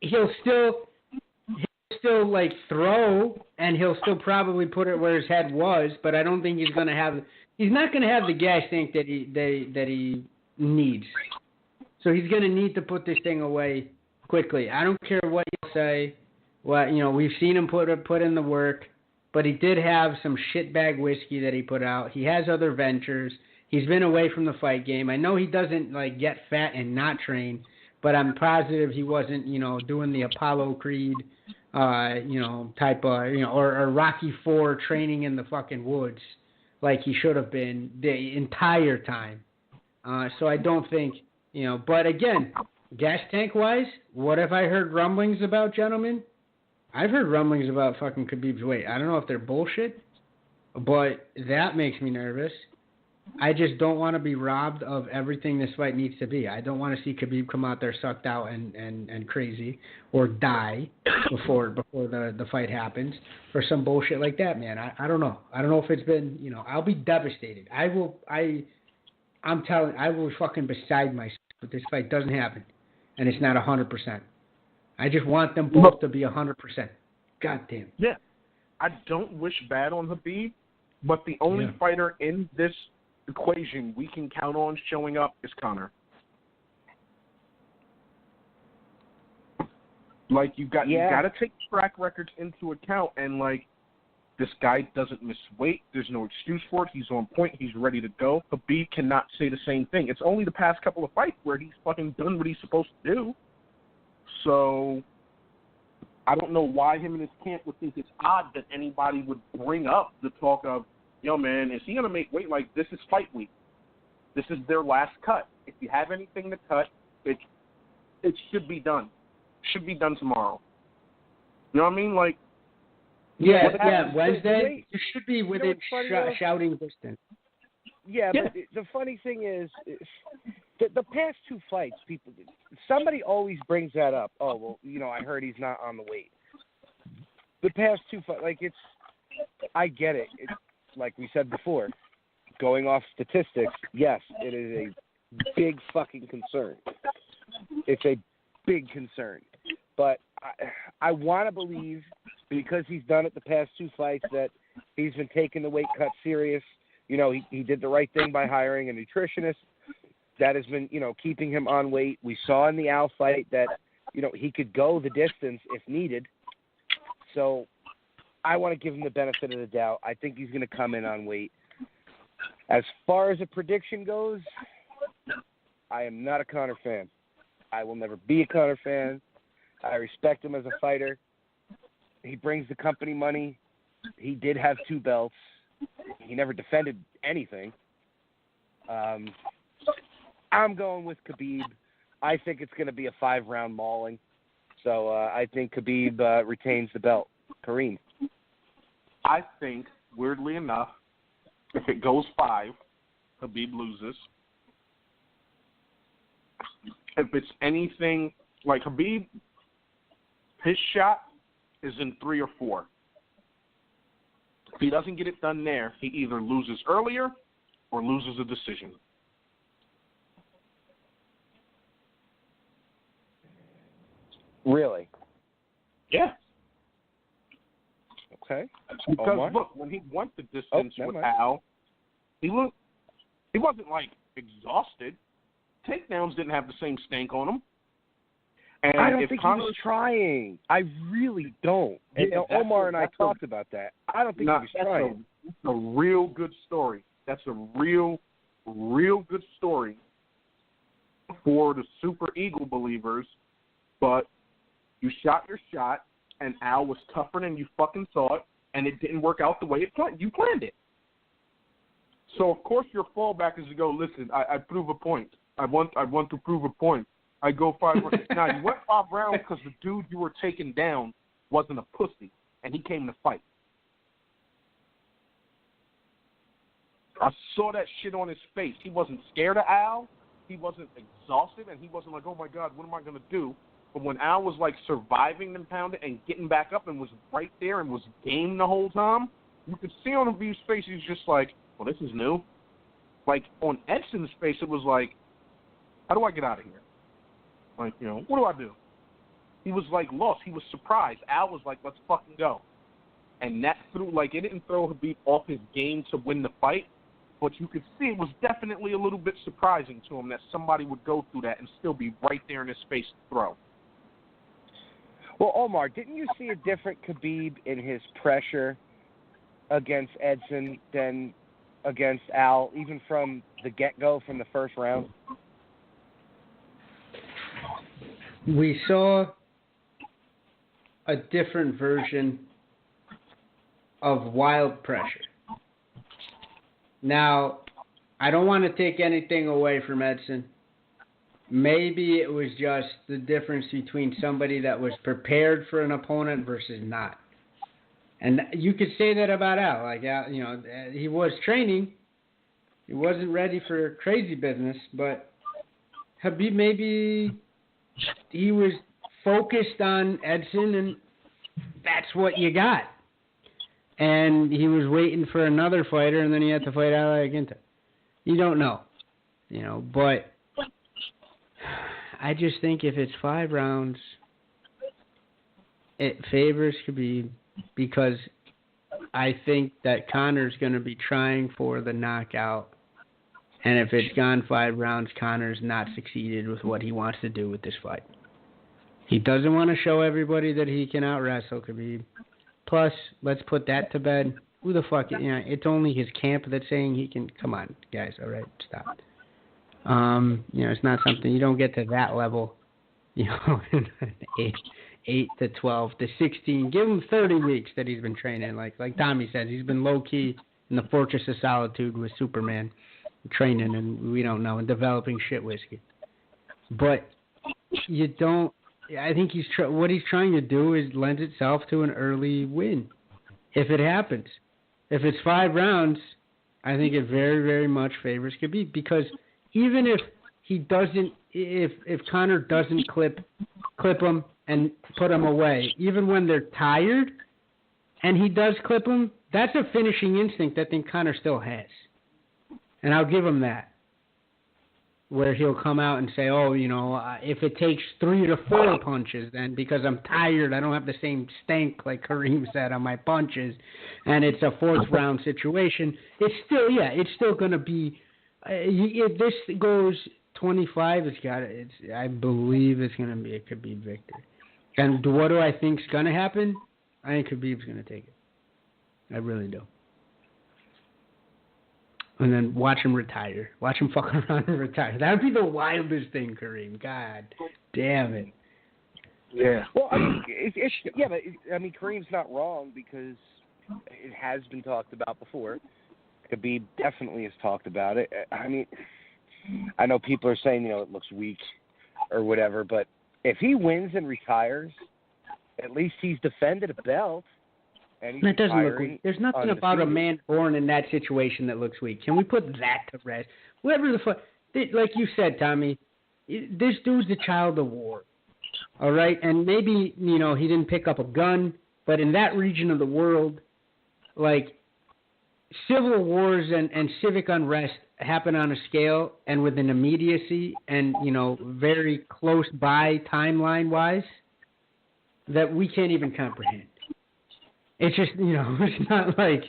He'll still like throw, and he'll still probably put it where his head was, but I don't think he's going to have. He's not going to have the gas tank that he needs. So he's going to need to put this thing away quickly. I don't care what you say. We've seen him put in the work, but he did have some shitbag whiskey that he put out. He has other ventures. He's been away from the fight game. I know he doesn't get fat and not train, but I'm positive he wasn't doing the Apollo Creed type of or Rocky IV training in the fucking woods. Like he should have been the entire time. So I don't think, but again, gas tank-wise, what have I heard rumblings about, gentlemen? I've heard rumblings about fucking Khabib's weight. I don't know if they're bullshit, but that makes me nervous. I just don't want to be robbed of everything this fight needs to be. I don't want to see Khabib come out there sucked out and crazy or die before the fight happens or some bullshit like that, man. I don't know. I don't know if it's been, I'll be devastated. I will fucking beside myself if this fight doesn't happen and it's not 100%. I just want them both to be 100%. God damn. Yeah. I don't wish bad on Khabib, but the only fighter in this equation we can count on showing up is Conor. You got to take track records into account, and this guy doesn't miss weight. There's no excuse for it. He's on point. He's ready to go. Khabib cannot say the same thing. It's only the past couple of fights where he's fucking done what he's supposed to do. So I don't know why him and his camp would think it's odd that anybody would bring up the talk of, yo, man, is he going to make weight? This is fight week. This is their last cut. If you have anything to cut, it should be done. Should be done tomorrow. You know what I mean? Wednesday, you should be within shouting distance. Yeah, but the funny thing is the past two fights, somebody always brings that up. Oh, well, I heard he's not on the weight. The past two fights, I get it. It's like we said before, going off statistics, yes, it is a big fucking concern. It's a big concern. But I want to believe, because he's done it the past two fights, that he's been taking the weight cut serious. He did the right thing by hiring a nutritionist. That has been, keeping him on weight. We saw in the Al fight that, he could go the distance if needed. So I want to give him the benefit of the doubt. I think he's going to come in on weight. As far as a prediction goes, I am not a Conor fan. I will never be a Conor fan. I respect him as a fighter. He brings the company money. He did have 2 belts. He never defended anything. I'm going with Khabib. I think it's going to be a 5-round mauling. So I think Khabib retains the belt. Kareem. I think, weirdly enough, if it goes 5, Khabib loses. If it's anything like Khabib, his shot is in 3 or 4. If he doesn't get it done there, he either loses earlier or loses a decision. Really? Yeah. Okay. Because, look, when he went the distance with Al, he wasn't, like, exhausted. Takedowns didn't have the same stank on him. And I don't think he was trying. I really don't. And Omar and I talked about that. I don't think he was trying. That's a real good story. That's a real good story for the Super Eagle believers. But you shot your shot, and Al was tougher than you fucking thought, and it didn't work out the way you planned it. So, of course, your fallback is to go, listen, I prove a point. I want to prove a point. I go 5 rounds. Now, you went 5 rounds because the dude you were taking down wasn't a pussy, and he came to fight. I saw that shit on his face. He wasn't scared of Al. He wasn't exhausted, and he wasn't like, oh, my God, what am I going to do? But when Al was, like, surviving the pound and getting back up and was right there and was game the whole time, you could see on his face he was just like, well, this is new. Like, on Edson's face, it was like, how do I get out of here? Like, you know, what do I do? He was, like, lost. He was surprised. Al was like, let's fucking go. And that threw, like, it didn't throw Habib off his game to win the fight, but you could see it was definitely a little bit surprising to him that somebody would go through that and still be right there in his face to throw. Well, Omar, didn't you see a different Khabib in his pressure against Edson than against Al, even from the get-go, from the first round? We saw a different version of wild pressure. Now, I don't want to take anything away from Edson. Maybe it was just the difference between somebody that was prepared for an opponent versus not. And you could say that about Al. Like, Al, you know, he was training. He wasn't ready for crazy business, but Habib, maybe he was focused on Edson, and that's what you got. And he was waiting for another fighter, and then he had to fight Al Iaquinta. You don't know, you know, but I just think if it's 5 rounds, it favors Khabib because I think that Conor's going to be trying for the knockout. And if it's gone 5 rounds, Conor's not succeeded with what he wants to do with this fight. He doesn't want to show everybody that he can out-wrestle Khabib. Plus, let's put that to bed. Who the fuck, you know, it's only his camp that's saying he can. Come on, guys, all right, stop. You know, it's not something, you don't get to that level, you know, 8 to 12 to 16. Give him 30 weeks that he's been training. Like Tommy says, he's been low-key in the Fortress of Solitude with Superman, training, and we don't know, and developing shit whiskey. But you don't, I think what he's trying to do is lend itself to an early win, if it happens. If it's 5 rounds, I think it very, very much favors Khabib, because even if he doesn't, if Conor doesn't clip him and put him away, even when they're tired, and he does clip him, that's a finishing instinct I think Conor still has. And I'll give him that. Where he'll come out and say, oh, you know, if it takes 3 to 4 punches, then because I'm tired, I don't have the same stank like Kareem said on my punches, and it's a 4th round situation, it's still going to be, if this goes 25, I believe it's going to be a Khabib victory. And what do I think is going to happen? I think Khabib's going to take it. I really do. And then watch him retire. Watch him fuck around and retire. That would be the wildest thing, Kareem. God damn it. Yeah. Well, I mean, but Kareem's not wrong because it has been talked about before. Khabib definitely has talked about it. I mean, I know people are saying, you know, it looks weak or whatever, but if he wins and retires, at least he's defended a belt. And that doesn't look weak. There's nothing about a man born in that situation that looks weak. Can we put that to rest? Whatever the fuck. Like you said, Tommy, this dude's a child of war. All right? And maybe, you know, he didn't pick up a gun, but in that region of the world, like, civil wars and civic unrest happen on a scale and with an immediacy and, very close by timeline-wise that we can't even comprehend. It's just, it's not like,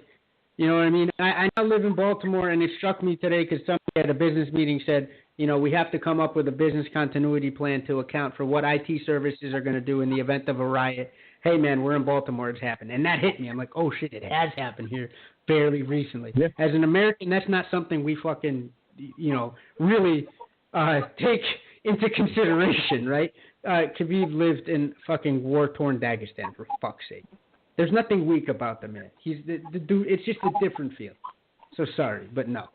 you know what I mean? I now live in Baltimore, and it struck me today because somebody at a business meeting said, we have to come up with a business continuity plan to account for what IT services are going to do in the event of a riot. Hey, man, we're in Baltimore. It's happened. And that hit me. I'm like, oh, shit, it has happened here fairly recently. Yeah. As an American, that's not something we fucking, really take into consideration, right? Khabib lived in fucking war-torn Dagestan, for fuck's sake. There's nothing weak about the man. He's the dude. It's just a different feel. So sorry, but no.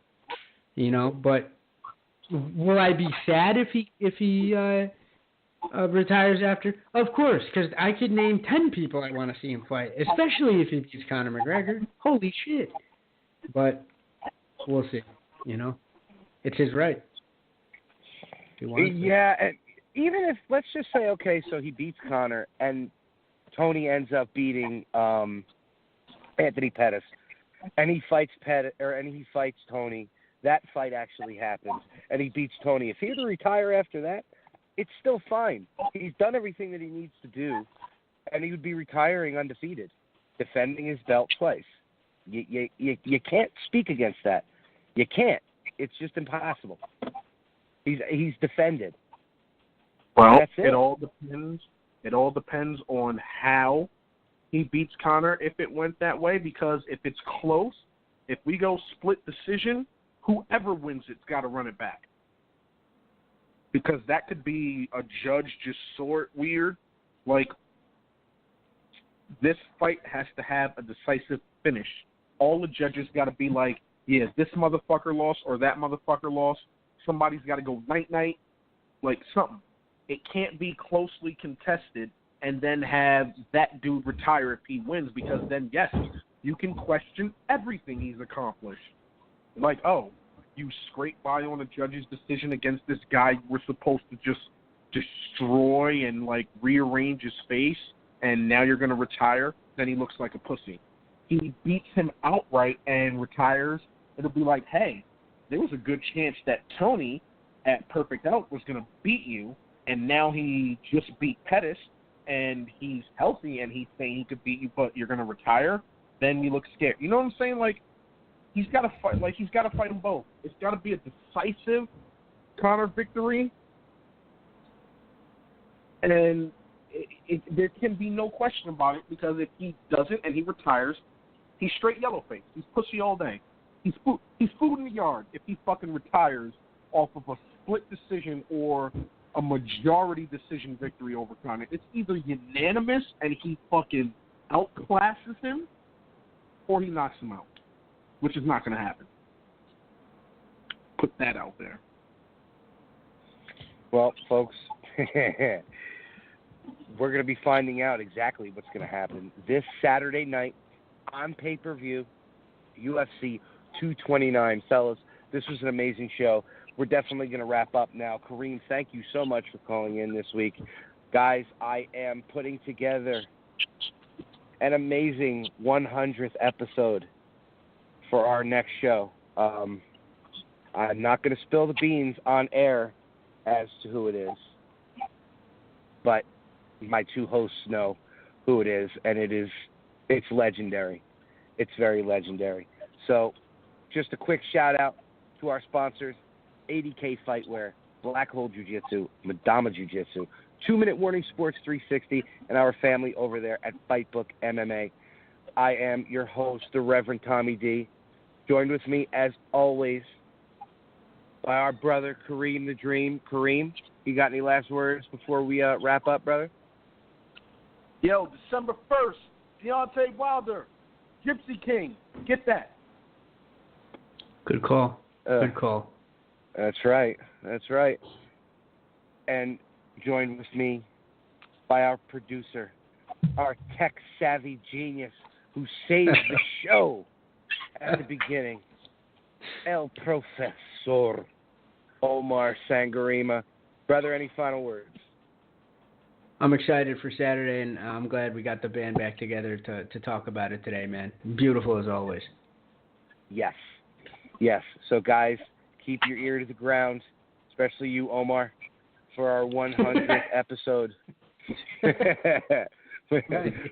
But will I be sad if he retires after? Of course, because I could name 10 people I want to see him fight, especially if he beats Conor McGregor. Holy shit. But we'll see. It's his right. Yeah, and even if, let's just say, okay, so he beats Conor and Tony ends up beating Anthony Pettis, and he fights he fights Tony. That fight actually happens, and he beats Tony. If he were to retire after that, it's still fine. He's done everything that he needs to do, and he would be retiring undefeated, defending his belt twice. You can't speak against that. You can't. It's just impossible. He's defended. Well, That's it. It all depends. It all depends on how he beats Conor if it went that way, because if it's close, if we go split decision, whoever wins it's got to run it back. Because that could be a judge just sort weird. Like, this fight has to have a decisive finish. All the judges got to be like, yeah, this motherfucker lost or that motherfucker lost. Somebody's got to go night-night, like something. It can't be closely contested and then have that dude retire if he wins, because then, yes, you can question everything he's accomplished. Like, oh, you scraped by on a judge's decision against this guy we're supposed to just destroy and, rearrange his face, and now you're going to retire? Then he looks like a pussy. He beats him outright and retires. It'll be like, hey, there was a good chance that Tony at Perfect Out was going to beat you, and now he just beat Pettis, and he's healthy, and he's saying he could beat you, but you're going to retire. Then you look scared. You know what I'm saying? He's got to fight. He's got to fight them both. It's got to be a decisive Conor victory, and there can be no question about it, because if he doesn't and he retires, he's straight yellow face. He's pussy all day. He's food in the yard if he fucking retires off of a split decision or a majority decision victory over Conor. It's either unanimous and he fucking outclasses him, or he knocks him out, which is not going to happen. Put that out there. Well, folks, we're going to be finding out exactly what's going to happen this Saturday night on pay-per-view, UFC 229. Fellas, this was an amazing show. We're definitely going to wrap up now. Kareem, thank you so much for calling in this week. Guys, I am putting together an amazing 100th episode for our next show. I'm not going to spill the beans on air as to who it is, but my two hosts know who it is, and it's legendary. It's very legendary. So just a quick shout-out to our sponsors, 80K Fightwear, Black Hole Jiu-Jitsu, Madama Jiu-Jitsu, 2 Minute Warning Sports 360, and our family over there at Fightbook MMA. I am your host, the Reverend Tommy D, joined with me, as always, by our brother, Kareem the Dream. Kareem, you got any last words before we wrap up, brother? Yo, December 1st, Deontay Wilder, Gypsy King. Get that. Good call. Good call. That's right. That's right. And joined with me by our producer, our tech-savvy genius who saved the show at the beginning, El Professor Omar Sangarima. Brother, any final words? I'm excited for Saturday, and I'm glad we got the band back together to talk about it today, man. Beautiful as always. Yes. Yes. So, guys, keep your ear to the ground, especially you, Omar, for our 100th episode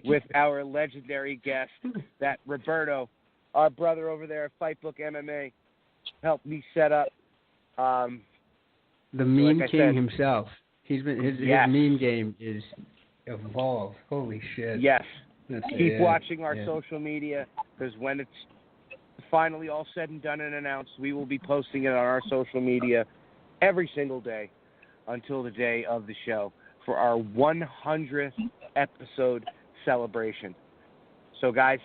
with our legendary guest, that Roberto, our brother over there at Fightbook MMA, helped me set up. The meme like I king said, himself. His meme game is evolved. Holy shit. Yes. Keep Yeah, watching our yeah. social media, because when it's finally all said and done and announced, we will be posting it on our social media every single day until the day of the show for our 100th episode celebration. So, guys,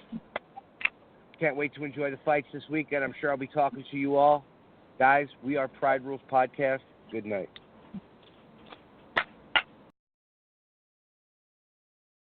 can't wait to enjoy the fights this weekend. I'm sure I'll be talking to you all. Guys, we are Pride Rules Podcast. Good night.